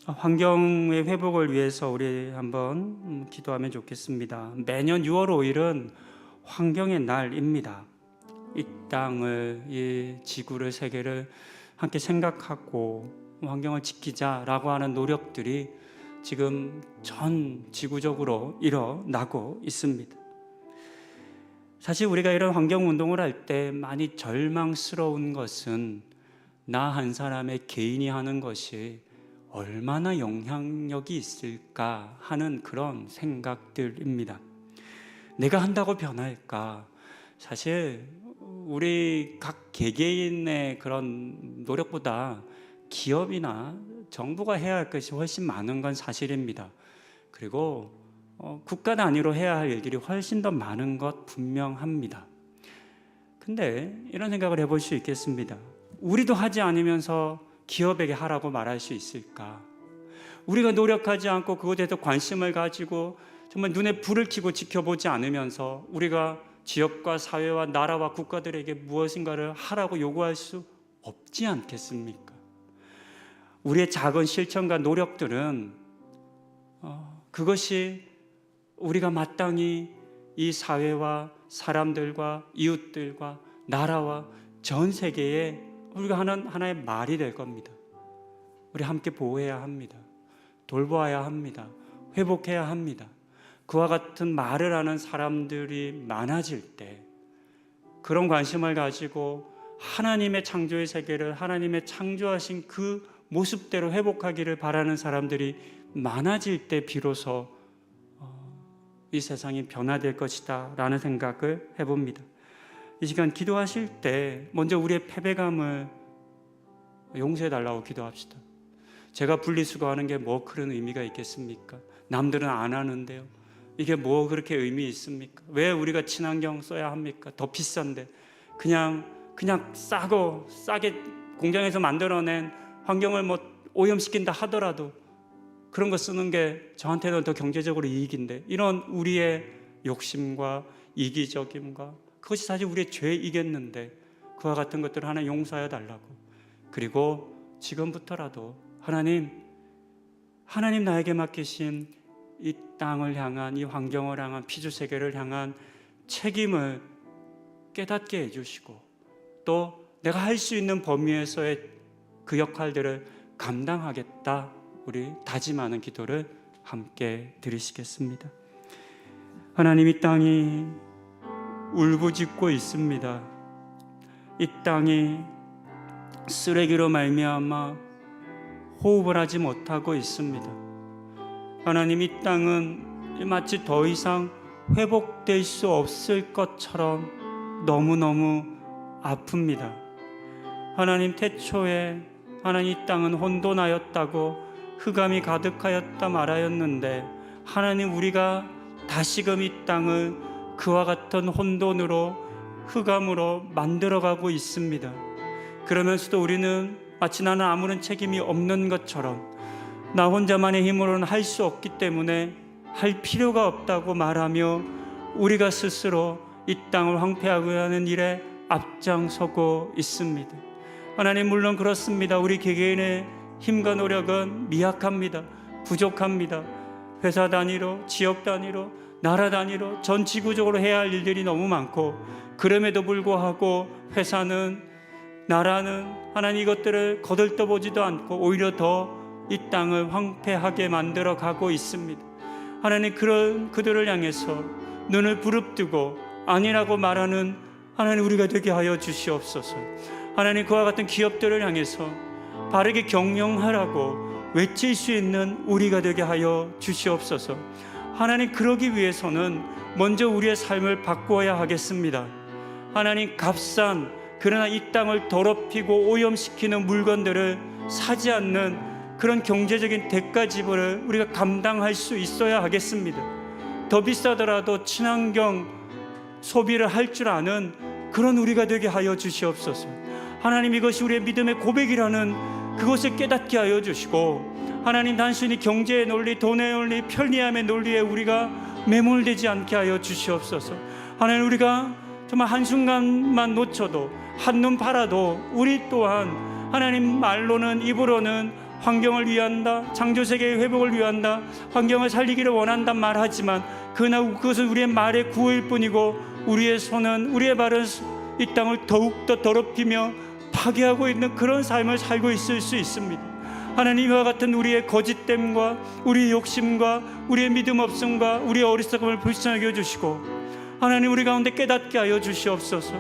환경의 회복을 위해서 우리 한번 기도하면 좋겠습니다. 매년 6월 5일은 환경의 날입니다. 이 땅을, 이 지구를, 세계를 함께 생각하고 환경을 지키자라고 하는 노력들이 지금 전 지구적으로 일어나고 있습니다. 사실 우리가 이런 환경운동을 할 때 많이 절망스러운 것은 나 한 사람의 개인이 하는 것이 얼마나 영향력이 있을까 하는 그런 생각들입니다. 내가 한다고 변할까? 사실 우리 각 개개인의 그런 노력보다 기업이나 정부가 해야 할 것이 훨씬 많은 건 사실입니다. 그리고 국가 단위로 해야 할 일들이 훨씬 더 많은 것 분명합니다. 근데 이런 생각을 해볼 수 있겠습니다. 우리도 하지 않으면서 기업에게 하라고 말할 수 있을까? 우리가 노력하지 않고 그것에 대해서 관심을 가지고 정말 눈에 불을 켜고 지켜보지 않으면서 우리가 지역과 사회와 나라와 국가들에게 무엇인가를 하라고 요구할 수 없지 않겠습니까? 우리의 작은 실천과 노력들은 그것이 우리가 마땅히 이 사회와 사람들과 이웃들과 나라와 전 세계에 우리가 하는 하나의 말이 될 겁니다. 우리 함께 보호해야 합니다. 돌보아야 합니다. 회복해야 합니다. 그와 같은 말을 하는 사람들이 많아질 때 그런 관심을 가지고 하나님의 창조의 세계를 하나님의 창조하신 그 모습대로 회복하기를 바라는 사람들이 많아질 때 비로소 이 세상이 변화될 것이다 라는 생각을 해봅니다. 이 시간 기도하실 때 먼저 우리의 패배감을 용서해달라고 기도합시다. 제가 분리수거하는 게 뭐 그런 의미가 있겠습니까? 남들은 안 하는데요. 이게 뭐 그렇게 의미 있습니까? 왜 우리가 친환경 써야 합니까? 더 비싼데 그냥 싸게 공장에서 만들어낸 환경을 뭐 오염시킨다 하더라도 그런 거 쓰는 게 저한테는 더 경제적으로 이익인데, 이런 우리의 욕심과 이기적임과 그것이 사실 우리의 죄이겠는데 그와 같은 것들을 하나 용서해 달라고. 그리고 지금부터라도 하나님 나에게 맡기신 이 땅을 향한, 이 환경을 향한, 피조세계를 향한 책임을 깨닫게 해주시고 또 내가 할 수 있는 범위에서의 그 역할들을 감당하겠다, 우리 다짐하는 기도를 함께 드리시겠습니다. 하나님, 이 땅이 울부짖고 있습니다. 이 땅이 쓰레기로 말미암아 호흡을 하지 못하고 있습니다. 하나님, 이 땅은 마치 더 이상 회복될 수 없을 것처럼 너무너무 아픕니다. 하나님, 태초에 하나님 이 땅은 혼돈하였다고 흑암이 가득하였다 말하였는데 하나님, 우리가 다시금 이 땅을 그와 같은 혼돈으로, 흑암으로 만들어가고 있습니다. 그러면서도 우리는 마치 나는 아무런 책임이 없는 것처럼 나 혼자만의 힘으로는 할 수 없기 때문에 할 필요가 없다고 말하며 우리가 스스로 이 땅을 황폐하게 하는 일에 앞장서고 있습니다. 하나님, 물론 그렇습니다. 우리 개개인의 힘과 노력은 미약합니다. 부족합니다. 회사 단위로, 지역 단위로, 나라 단위로, 전 지구적으로 해야 할 일들이 너무 많고, 그럼에도 불구하고 회사는, 나라는 하나님 이것들을 거들떠보지도 않고 오히려 더 이 땅을 황폐하게 만들어 가고 있습니다. 하나님, 그런 그들을 향해서 눈을 부릅뜨고 아니라고 말하는 하나님 우리가 되게 하여 주시옵소서. 하나님, 그와 같은 기업들을 향해서 바르게 경영하라고 외칠 수 있는 우리가 되게 하여 주시옵소서. 하나님, 그러기 위해서는 먼저 우리의 삶을 바꾸어야 하겠습니다. 하나님, 값싼 그러나 이 땅을 더럽히고 오염시키는 물건들을 사지 않는 그런 경제적인 대가 지불을 우리가 감당할 수 있어야 하겠습니다. 더 비싸더라도 친환경 소비를 할 줄 아는 그런 우리가 되게 하여 주시옵소서. 하나님, 이것이 우리의 믿음의 고백이라는 그것을 깨닫게 하여 주시고, 하나님, 단순히 경제의 논리, 돈의 논리, 편리함의 논리에 우리가 매몰되지 않게 하여 주시옵소서. 하나님, 우리가 정말 한순간만 놓쳐도, 한눈 팔아도 우리 또한 하나님 말로는, 입으로는 환경을 위한다, 창조세계의 회복을 위한다, 환경을 살리기를 원한단 말하지만 그러나 그것은 우리의 말의 구호일 뿐이고 우리의 손은, 우리의 발은 이 땅을 더욱더 더럽히며 파괴하고 있는 그런 삶을 살고 있을 수 있습니다. 하나님, 이와 같은 우리의 거짓됨과 우리의 욕심과 우리의 믿음 없음과 우리의 어리석음을 불쌍하게 해주시고, 하나님, 우리 가운데 깨닫게 하여 주시옵소서.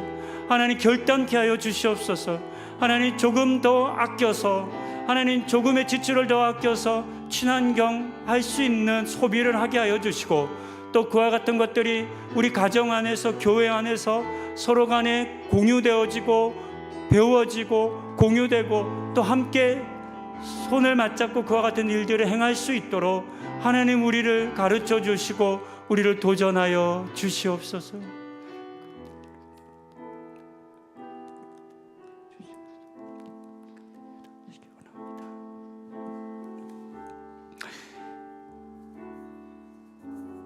하나님, 결단케 하여 주시옵소서. 하나님, 조금 더 아껴서, 하나님, 조금의 지출을 더 아껴서 친환경 할 수 있는 소비를 하게 하여 주시고, 또 그와 같은 것들이 우리 가정 안에서, 교회 안에서 서로 간에 공유되어지고 배워지고 공유되고 또 함께 손을 맞잡고 그와 같은 일들을 행할 수 있도록 하나님, 우리를 가르쳐 주시고 우리를 도전하여 주시옵소서.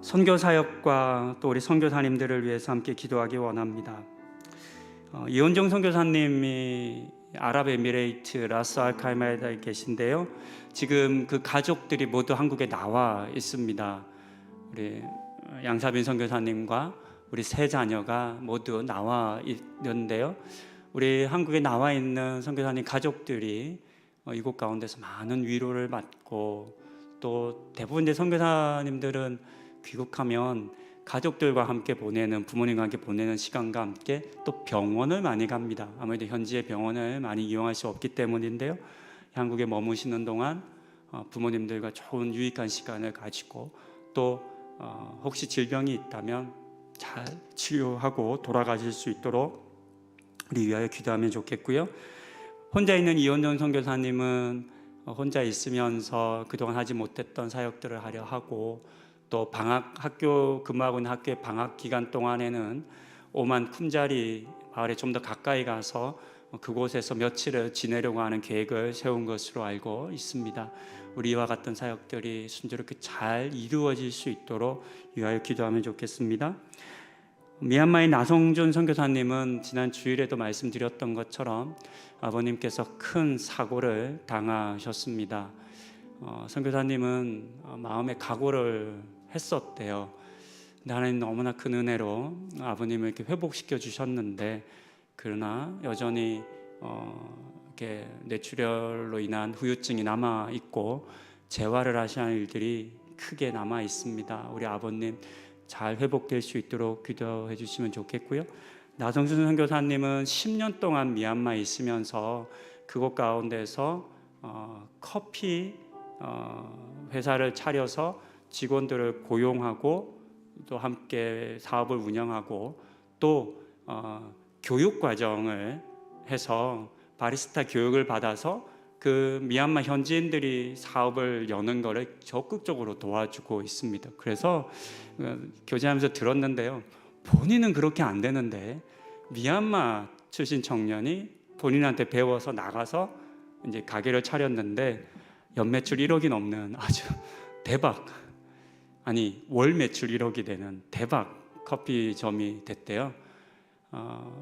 선교사역과 또 우리 선교사님들을 위해서 함께 기도하기 원합니다. 이원정 선교사님이 아랍에미레이트 라스 알카이마에 계신데요. 지금 그 가족들이 모두 한국에 나와 있습니다. 우리 양사빈 선교사님과 우리 세 자녀가 모두 나와 있는데요. 우리 한국에 나와 있는 선교사님 가족들이 이곳 가운데서 많은 위로를 받고, 또 대부분의 선교사님들은 귀국하면 가족들과 함께 보내는, 부모님과 함께 보내는 시간과 함께 또 병원을 많이 갑니다. 아무래도 현지의 병원을 많이 이용할 수 없기 때문인데요. 한국에 머무시는 동안 부모님들과 좋은 유익한 시간을 가지고, 또 혹시 질병이 있다면 잘 치료하고 돌아가실 수 있도록 우리 위하여 기도하면 좋겠고요. 혼자 있는 이원정 선교사님은 혼자 있으면서 그동안 하지 못했던 사역들을 하려 하고, 또 학교 근무하고 있는 학교의 방학 기간 동안에는 오만 쿰자리 마을에 좀 더 가까이 가서 그곳에서 며칠을 지내려고 하는 계획을 세운 것으로 알고 있습니다. 우리와 같은 사역들이 순조롭게 잘 이루어질 수 있도록 위하여 기도하면 좋겠습니다. 미얀마의 나성준 선교사님은 지난 주일에도 말씀드렸던 것처럼 아버님께서 큰 사고를 당하셨습니다. 선교사님은 마음의 각오를 했었대요. 근데 하나님 너무나 큰 은혜로 아버님을 이렇게 회복시켜 주셨는데, 그러나 여전히 이렇게 뇌출혈로 인한 후유증이 남아 있고 재활을 하셔야 할 일들이 크게 남아 있습니다. 우리 아버님 잘 회복될 수 있도록 기도해 주시면 좋겠고요. 나성준 선교사님은 10년 동안 미얀마에 있으면서 그곳 가운데서 커피 회사를 차려서 직원들을 고용하고 또 함께 사업을 운영하고, 또 교육 과정을 해서 바리스타 교육을 받아서 그 미얀마 현지인들이 사업을 여는 것을 적극적으로 도와주고 있습니다. 그래서 교제하면서 들었는데요, 본인은 그렇게 안 되는데 미얀마 출신 청년이 본인한테 배워서 나가서 이제 가게를 차렸는데 연매출 1억이 넘는 아주 대박, 아니 월 매출 1억이 되는 대박 커피점이 됐대요.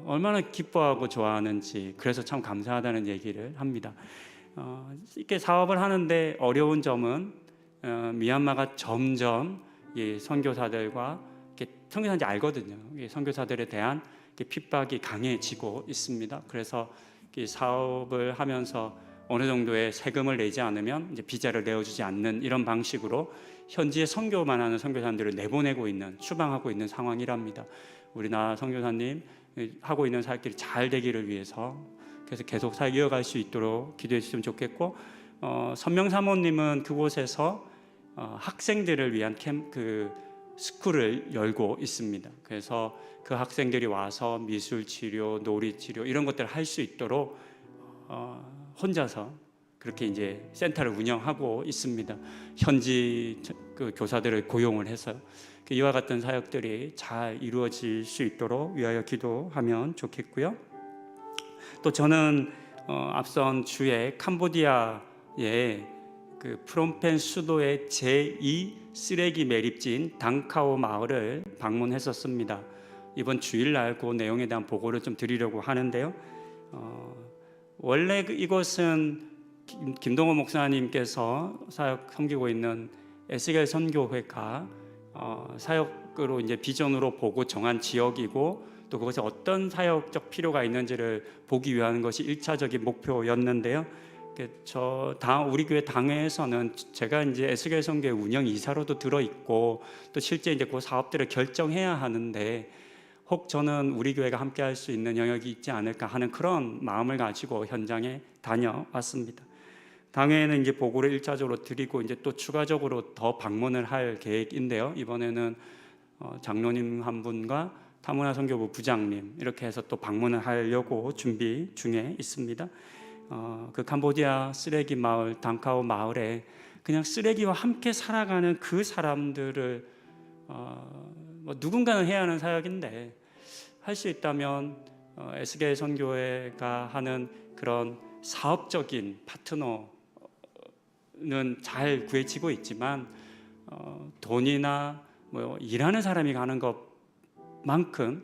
얼마나 기뻐하고 좋아하는지, 그래서 참 감사하다는 얘기를 합니다. 이렇게 사업을 하는데 어려운 점은 미얀마가 점점 이 선교사들과 선교사인지 알거든요. 선교사들에 대한 핍박이 강해지고 있습니다. 그래서 이 사업을 하면서 어느 정도의 세금을 내지 않으면 이제 비자를 내어주지 않는 이런 방식으로 현지에 선교만 하는 선교사님들을 내보내고 있는, 추방하고 있는 상황이랍니다. 우리나라 선교사님 하고 있는 사역들이 잘 되기를 위해서, 그래서 계속 사역 이어갈 수 있도록 기도해 주시면 좋겠고, 선명사모님은 그곳에서 학생들을 위한 스쿨을 열고 있습니다. 그래서 그 학생들이 와서 미술 치료, 놀이 치료 이런 것들을 할 수 있도록 혼자서 그렇게 이제 센터를 운영하고 있습니다. 현지 그 교사들을 고용을 해서 이와 같은 사역들이 잘 이루어질 수 있도록 위하여 기도하면 좋겠고요. 또 저는 앞선 주에 캄보디아의 그 프롬펜 수도의 제2 쓰레기 매립지인 당카오 마을을 방문했었습니다. 이번 주일날 그 내용에 대한 보고를 좀 드리려고 하는데요. 원래 이곳은 김동호 목사님께서 사역 섬기고 있는 에스겔 선교회가 사역으로 이제 비전으로 보고 정한 지역이고, 또 그것에 어떤 사역적 필요가 있는지를 보기 위한 것이 1차적인 목표였는데요. 우리 교회 당회에서는 제가 이제 에스겔 선교회 운영 이사로도 들어 있고, 또 실제 이제 그 사업들을 결정해야 하는데, 혹 저는 우리 교회가 함께 할 수 있는 영역이 있지 않을까 하는 그런 마음을 가지고 현장에 다녀왔습니다. 당회에는 이제 보고를 1차적으로 드리고, 이제 또 추가적으로 더 방문을 할 계획인데요. 이번에는 장로님 한 분과 타문화 선교부 부장님 이렇게 해서 또 방문을 하려고 준비 중에 있습니다. 그 캄보디아 쓰레기 마을 당카오 마을에 그냥 쓰레기와 함께 살아가는 그 사람들을 누군가는 해야 하는 사역인데, 할 수 있다면 에스겔 선교회가 하는 그런 사업적인 파트너는 잘 구해지고 있지만 돈이나 일하는 사람이 가는 것만큼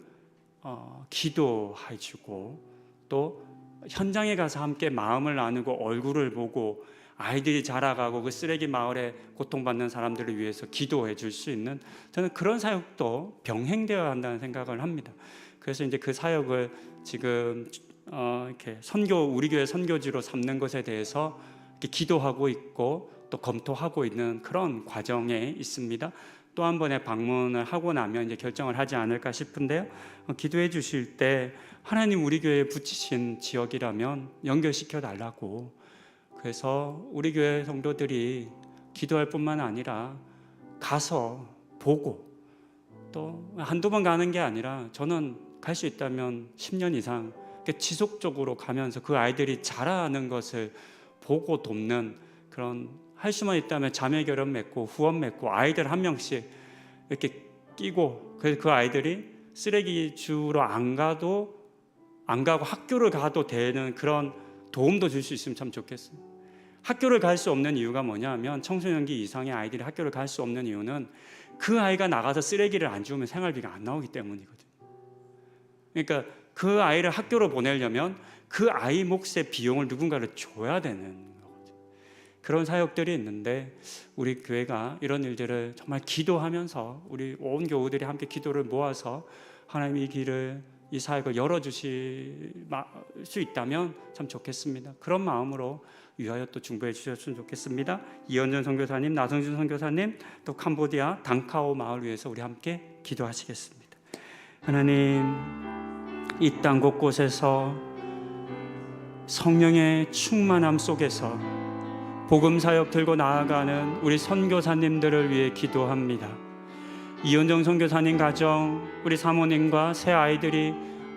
기도해주고, 또 현장에 가서 함께 마음을 나누고 얼굴을 보고 아이들이 자라가고 그 쓰레기 마을에 고통받는 사람들을 위해서 기도해 줄 수 있는, 저는 그런 사역도 병행되어야 한다는 생각을 합니다. 그래서 이제 그 사역을 지금 이렇게 우리 교회 선교지로 삼는 것에 대해서 이렇게 기도하고 있고, 또 검토하고 있는 그런 과정에 있습니다. 또 한 번의 방문을 하고 나면 이제 결정을 하지 않을까 싶은데요. 기도해 주실 때 하나님 우리 교회에 붙이신 지역이라면 연결시켜 달라고, 그래서 우리 교회 성도들이 기도할 뿐만 아니라 가서 보고, 또 한두 번 가는 게 아니라 저는 갈 수 있다면 10년 이상 지속적으로 가면서 그 아이들이 자라는 것을 보고 돕는, 그런, 할 수만 있다면 자매 결혼 맺고 후원 맺고 아이들 한 명씩 이렇게 끼고, 그래서 그 아이들이 쓰레기 주로 안 가고 학교를 가도 되는 그런 도움도 줄 수 있으면 참 좋겠습니다. 학교를 갈 수 없는 이유가 뭐냐면, 청소년기 이상의 아이들이 학교를 갈 수 없는 이유는 그 아이가 나가서 쓰레기를 안 주우면 생활비가 안 나오기 때문이거든요. 그러니까 그 아이를 학교로 보내려면 그 아이 몫의 비용을 누군가를 줘야 되는 거거든요. 그런 사역들이 있는데, 우리 교회가 이런 일들을 정말 기도하면서 우리 온 교우들이 함께 기도를 모아서 하나님 이 사역을 열어주실 수 있다면 참 좋겠습니다. 그런 마음으로 위하여 또 중보해 주셨으면 좋겠습니다. 이현전 선교사님, 나성준 선교사님, 또 캄보디아 당카오 마을 위해서 우리 함께 기도하시겠습니다. 하나님, 이 땅 곳곳에서 성령의 충만함 속에서 복음 사역 들고 나아가는 우리 선교사님들을 위해 기도합니다. 이현정 선교사님 가정, 우리 사모님과 새 아이들이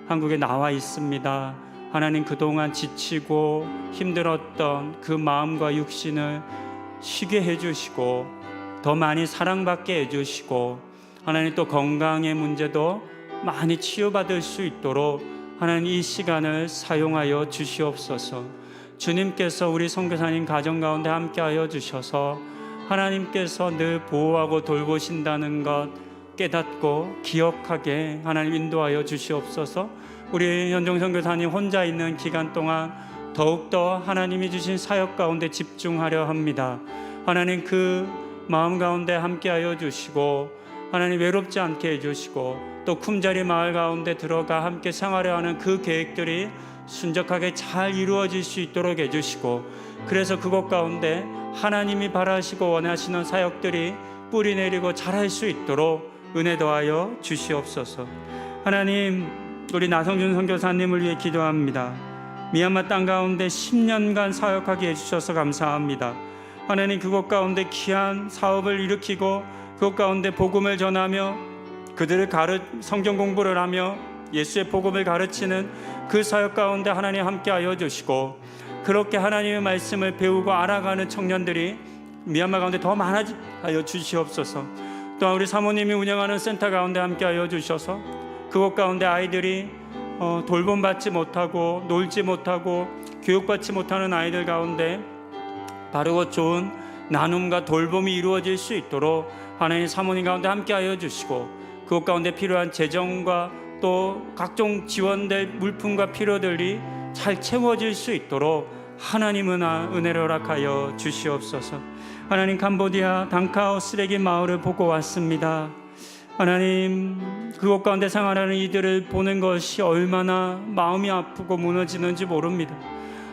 한국에 나와 있습니다. 하나님, 그동안 지치고 힘들었던 그 마음과 육신을 쉬게 해주시고, 더 많이 사랑받게 해주시고, 하나님 또 건강의 문제도 많이 치유받을 수 있도록 하나님 이 시간을 사용하여 주시옵소서. 주님께서 우리 선교사님 가정 가운데 함께하여 주셔서 하나님께서 늘 보호하고 돌보신다는 것 깨닫고 기억하게 하나님 인도하여 주시옵소서. 우리 현종 선교사님 혼자 있는 기간 동안 더욱더 하나님이 주신 사역 가운데 집중하려 합니다. 하나님 그 마음 가운데 함께하여 주시고 하나님 외롭지 않게 해주시고 또 쿰자리 마을 가운데 들어가 함께 생활해 하는 그 계획들이 순적하게 잘 이루어질 수 있도록 해주시고 그래서 그곳 가운데 하나님이 바라시고 원하시는 사역들이 뿌리 내리고 자랄 수 있도록 은혜 더하여 주시옵소서. 하나님 우리 나성준 선교사님을 위해 기도합니다. 미얀마 땅 가운데 10년간 사역하게 해주셔서 감사합니다. 하나님 그곳 가운데 귀한 사업을 일으키고 그곳 가운데 복음을 전하며 그들을 성경 공부를 하며 예수의 복음을 가르치는 그 사역 가운데 하나님 함께하여 주시고 그렇게 하나님의 말씀을 배우고 알아가는 청년들이 미얀마 가운데 더 많아하여 주시옵소서. 또한 우리 사모님이 운영하는 센터 가운데 함께하여 주셔서 그곳 가운데 아이들이 돌봄받지 못하고 놀지 못하고 교육받지 못하는 아이들 가운데 바르고 좋은 나눔과 돌봄이 이루어질 수 있도록 하나님 사모님 가운데 함께하여 주시고 그것 가운데 필요한 재정과 또 각종 지원될 물품과 필요들이 잘 채워질 수 있도록 하나님 은혜를 허락하여 주시옵소서. 하나님 캄보디아 당카오 쓰레기 마을을 보고 왔습니다. 하나님 그곳 가운데 생활하는 이들을 보는 것이 얼마나 마음이 아프고 무너지는지 모릅니다.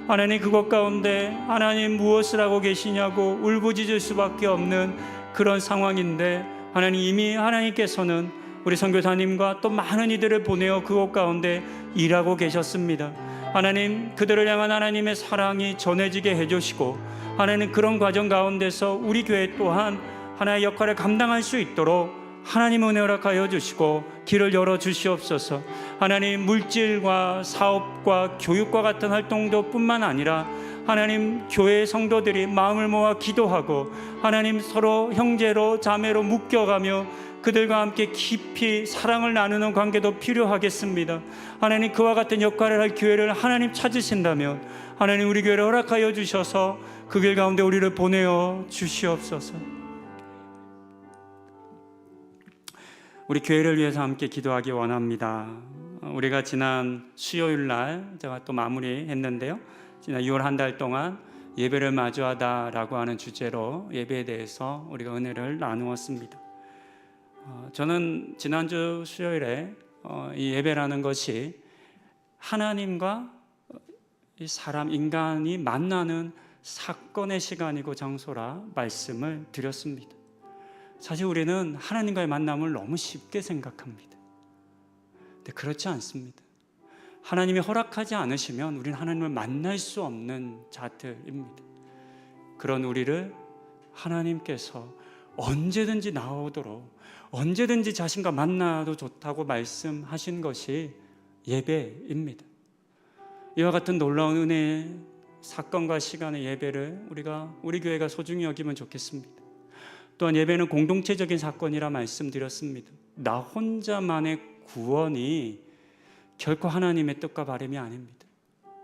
하나님 그곳 가운데 하나님 무엇을 하고 계시냐고 울부짖을 수밖에 없는 그런 상황인데 하나님 이미 하나님께서는 우리 선교사님과 또 많은 이들을 보내어 그곳 가운데 일하고 계셨습니다. 하나님 그들을 향한 하나님의 사랑이 전해지게 해주시고 하나님 그런 과정 가운데서 우리 교회 또한 하나의 역할을 감당할 수 있도록 하나님 은혜 허락하여 주시고 길을 열어 주시옵소서. 하나님 물질과 사업과 교육과 같은 활동도 뿐만 아니라 하나님 교회 성도들이 마음을 모아 기도하고 하나님 서로 형제로 자매로 묶여가며 그들과 함께 깊이 사랑을 나누는 관계도 필요하겠습니다. 하나님 그와 같은 역할을 할 교회를 하나님 찾으신다면 하나님 우리 교회를 허락하여 주셔서 그 길 가운데 우리를 보내어 주시옵소서. 우리 교회를 위해서 함께 기도하기 원합니다. 우리가 지난 수요일 날 제가 또 마무리했는데요. 지난 6월 한 달 동안 예배를 마주하다라고 하는 주제로 예배에 대해서 우리가 은혜를 나누었습니다. 저는 지난주 수요일에 이 예배라는 것이 하나님과 이 사람 인간이 만나는 사건의 시간이고 장소라 말씀을 드렸습니다. 사실 우리는 하나님과의 만남을 너무 쉽게 생각합니다. 근데 그렇지 않습니다. 하나님이 허락하지 않으시면 우리는 하나님을 만날 수 없는 자들입니다. 그런 우리를 하나님께서 언제든지 나오도록 언제든지 자신과 만나도 좋다고 말씀하신 것이 예배입니다. 이와 같은 놀라운 은혜의 사건과 시간의 예배를 우리 교회가 소중히 여기면 좋겠습니다. 또한 예배는 공동체적인 사건이라 말씀드렸습니다. 나 혼자만의 구원이 결코 하나님의 뜻과 바람이 아닙니다.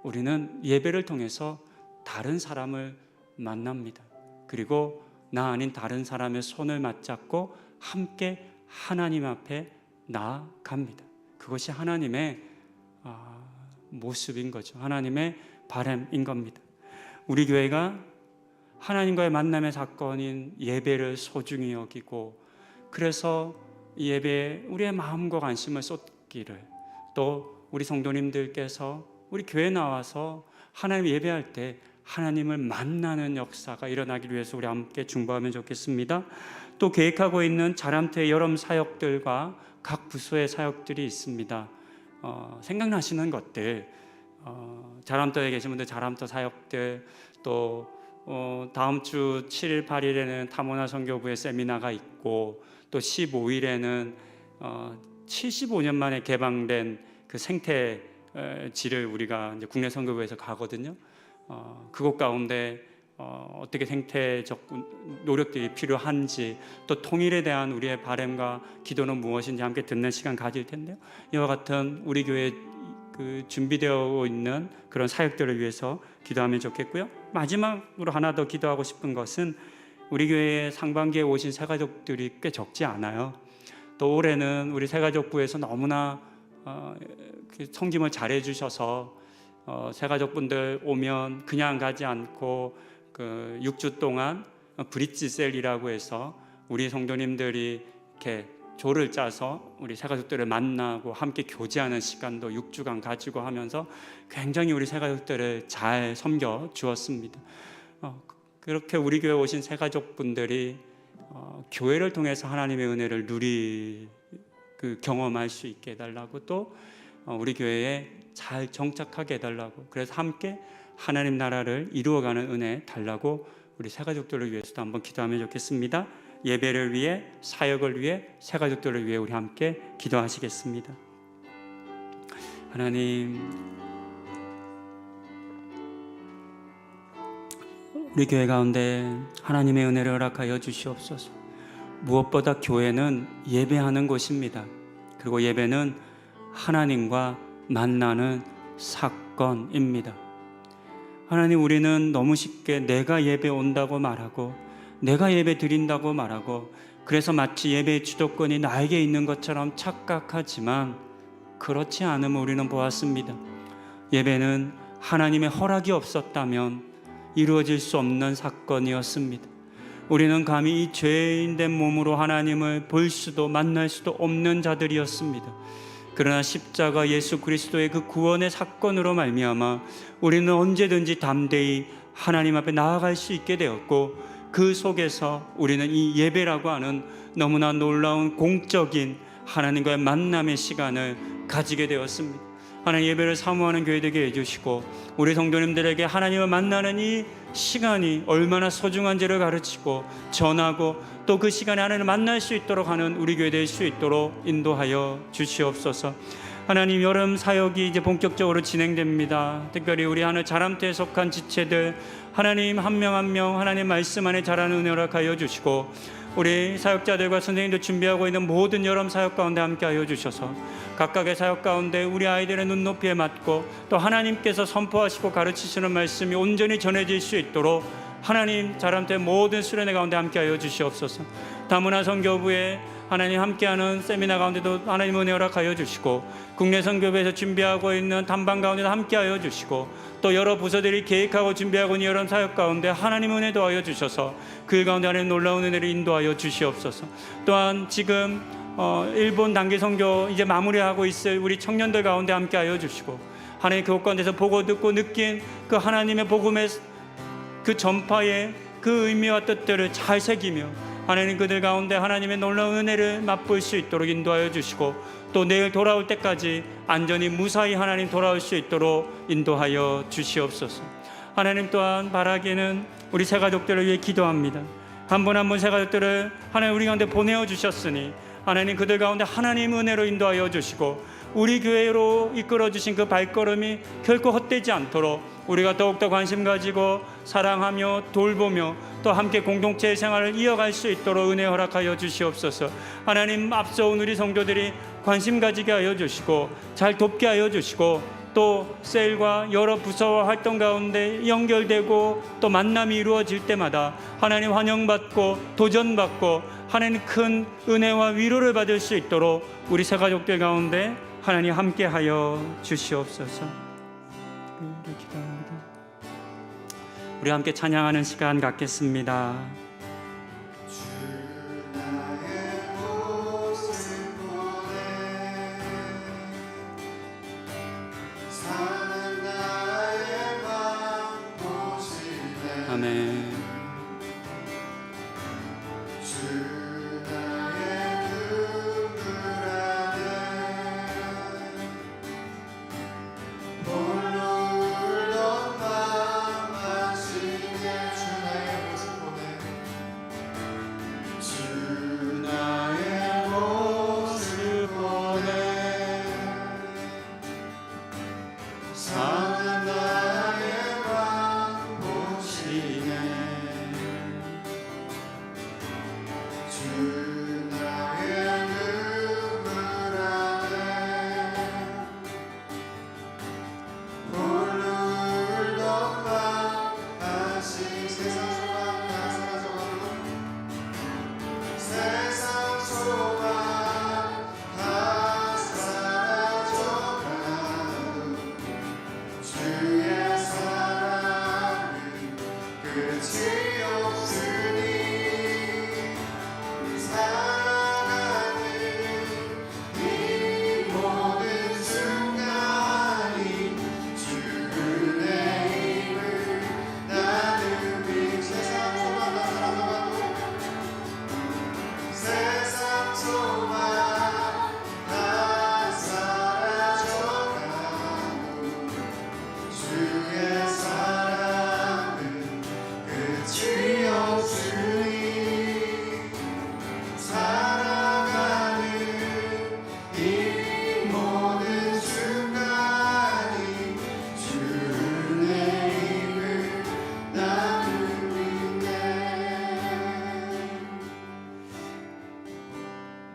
우리는 예배를 통해서 다른 사람을 만납니다. 그리고 나 아닌 다른 사람의 손을 맞잡고 함께 하나님 앞에 나아갑니다. 그것이 하나님의 모습인 거죠. 하나님의 바람인 겁니다. 우리 교회가 하나님과의 만남의 사건인 예배를 소중히 여기고 그래서 이 예배에 우리의 마음과 관심을 쏟기를 또 우리 성도님들께서 우리 교회에 나와서 하나님 예배할 때 하나님을 만나는 역사가 일어나기 위해서 우리 함께 중보하면 좋겠습니다. 또 계획하고 있는 자람터의 여름 사역들과 각 부서의 사역들이 있습니다. 생각나시는 것들 자람터에 계신 분들 자람터 사역들 또 다음 주 7일 8일에는 타모나 선교부의 세미나가 있고 또 15일에는 75년 만에 개방된 그 생태지를 우리가 이제 국내 선교부에서 가거든요. 그곳 가운데 어떻게 생태적 노력들이 필요한지 또 통일에 대한 우리의 바람과 기도는 무엇인지 함께 듣는 시간 가질 텐데요. 이와 같은 우리 교회 그 준비되어 있는 그런 사역들을 위해서 기도하면 좋겠고요. 마지막으로 하나 더 기도하고 싶은 것은 우리 교회에 상반기에 오신 새가족들이 꽤 적지 않아요. 또 올해는 우리 새가족부에서 너무나 섬김을 잘해 주셔서 새가족분들 오면 그냥 가지 않고 그 6주 동안 브릿지셀이라고 해서 우리 성도님들이 이렇게 조를 짜서 우리 새가족들을 만나고 함께 교제하는 시간도 6주간 가지고 하면서 굉장히 우리 새가족들을 잘 섬겨 주었습니다. 그렇게 우리 교회 오신 새가족분들이 교회를 통해서 하나님의 은혜를 경험할 수 있게 해달라고, 또 우리 교회에 잘 정착하게 해달라고, 그래서 함께 하나님 나라를 이루어가는 은혜 달라고 우리 새가족들을 위해서도 한번 기도하면 좋겠습니다. 예배를 위해, 사역을 위해, 새가족들을 위해 우리 함께 기도하시겠습니다. 하나님, 우리 교회 가운데 하나님의 은혜를 허락하여 주시옵소서. 무엇보다 교회는 예배하는 곳입니다. 그리고 예배는 하나님과 만나는 사건입니다. 하나님, 우리는 너무 쉽게 내가 예배 온다고 말하고, 내가 예배 드린다고 말하고, 그래서 마치 예배의 주도권이 나에게 있는 것처럼 착각하지만 그렇지 않음을 우리는 보았습니다. 예배는 하나님의 허락이 없었다면 이루어질 수 없는 사건이었습니다. 우리는 감히 이 죄인된 몸으로 하나님을 볼 수도 만날 수도 없는 자들이었습니다. 그러나 십자가 예수 그리스도의 그 구원의 사건으로 말미암아 우리는 언제든지 담대히 하나님 앞에 나아갈 수 있게 되었고, 그 속에서 우리는 이 예배라고 하는 너무나 놀라운 공적인 하나님과의 만남의 시간을 가지게 되었습니다. 하나님, 예배를 사모하는 교회 되게 해주시고, 우리 성도님들에게 하나님을 만나는 이 시간이 얼마나 소중한지를 가르치고 전하고, 또 그 시간에 하나님을 만날 수 있도록 하는 우리 교회 될 수 있도록 인도하여 주시옵소서. 하나님, 여름 사역이 이제 본격적으로 진행됩니다. 특별히 우리 하늘 자람터에 속한 지체들, 하나님 한 명 한 명 하나님 말씀 안에 자라는 은혜를 허락하여 주시고, 우리 사역자들과 선생님들 준비하고 있는 모든 여름 사역 가운데 함께하여 주셔서 각각의 사역 가운데 우리 아이들의 눈높이에 맞고, 또 하나님께서 선포하시고 가르치시는 말씀이 온전히 전해질 수 있도록 하나님 자람터의 모든 수련회 가운데 함께하여 주시옵소서. 다문화 선교부에 하나님 함께하는 세미나 가운데도 하나님 은혜 허락하여 주시고, 국내 선교부에서 준비하고 있는 단방 가운데도 함께하여 주시고, 또 여러 부서들이 계획하고 준비하고 있는 여러 사역 가운데 하나님 은혜 도와여 주셔서 그 가운데 하나님 놀라운 은혜를 인도하여 주시옵소서. 또한 지금 일본 단기 선교 이제 마무리하고 있을 우리 청년들 가운데 함께하여 주시고, 하나님 교육 가운데서 보고 듣고 느낀 그 하나님의 복음의 그 전파의 그 의미와 뜻들을 잘 새기며 하나님 그들 가운데 하나님의 놀라운 은혜를 맛볼 수 있도록 인도하여 주시고, 또 내일 돌아올 때까지 안전히 무사히 하나님 돌아올 수 있도록 인도하여 주시옵소서. 하나님, 또한 바라기는 우리 새가족들을 위해 기도합니다. 한 분 한 분 새가족들을 하나님 우리 가운데 보내어 주셨으니 하나님 그들 가운데 하나님 은혜로 인도하여 주시고, 우리 교회로 이끌어 주신 그 발걸음이 결코 헛되지 않도록 우리가 더욱더 관심 가지고 사랑하며 돌보며 또 함께 공동체의 생활을 이어갈 수 있도록 은혜 허락하여 주시옵소서. 하나님, 앞서온 우리 성도들이 관심 가지게 하여 주시고 잘 돕게 하여 주시고, 또 셀과 여러 부서와 활동 가운데 연결되고 또 만남이 이루어질 때마다 하나님 환영받고 도전받고 하나님 큰 은혜와 위로를 받을 수 있도록 우리 새가족들 가운데 하나님 함께하여 주시옵소서. 기도합니다. 우리 함께 찬양하는 시간 갖겠습니다. 아멘.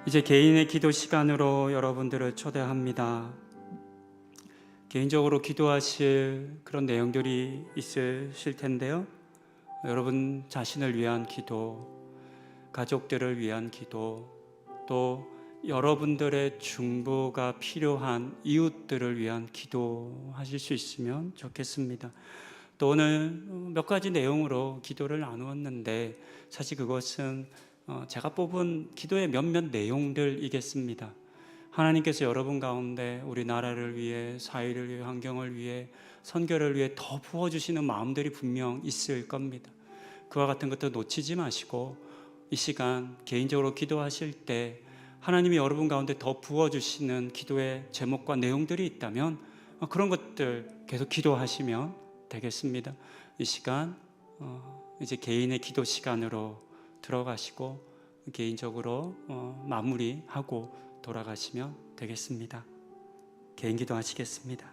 이제 개인의 기도 시간으로 여러분들을 초대합니다. 개인적으로 기도하실 그런 내용들이 있으실 텐데요. 여러분 자신을 위한 기도, 가족들을 위한 기도, 또 여러분들의 중보가 필요한 이웃들을 위한 기도하실 수 있으면 좋겠습니다. 또 오늘 몇 가지 내용으로 기도를 나누었는데 사실 그것은 제가 뽑은 기도의 몇몇 내용들이겠습니다. 하나님께서 여러분 가운데 우리나라를 위해, 사회를 위해, 환경을 위해, 선교를 위해 더 부어주시는 마음들이 분명 있을 겁니다. 그와 같은 것도 놓치지 마시고 이 시간 개인적으로 기도하실 때 하나님이 여러분 가운데 더 부어주시는 기도의 제목과 내용들이 있다면 그런 것들 계속 기도하시면 되겠습니다. 이 시간 이제 개인의 기도 시간으로 들어가시고 개인적으로 마무리하고 돌아가시면 되겠습니다. 개인 기도하시겠습니다.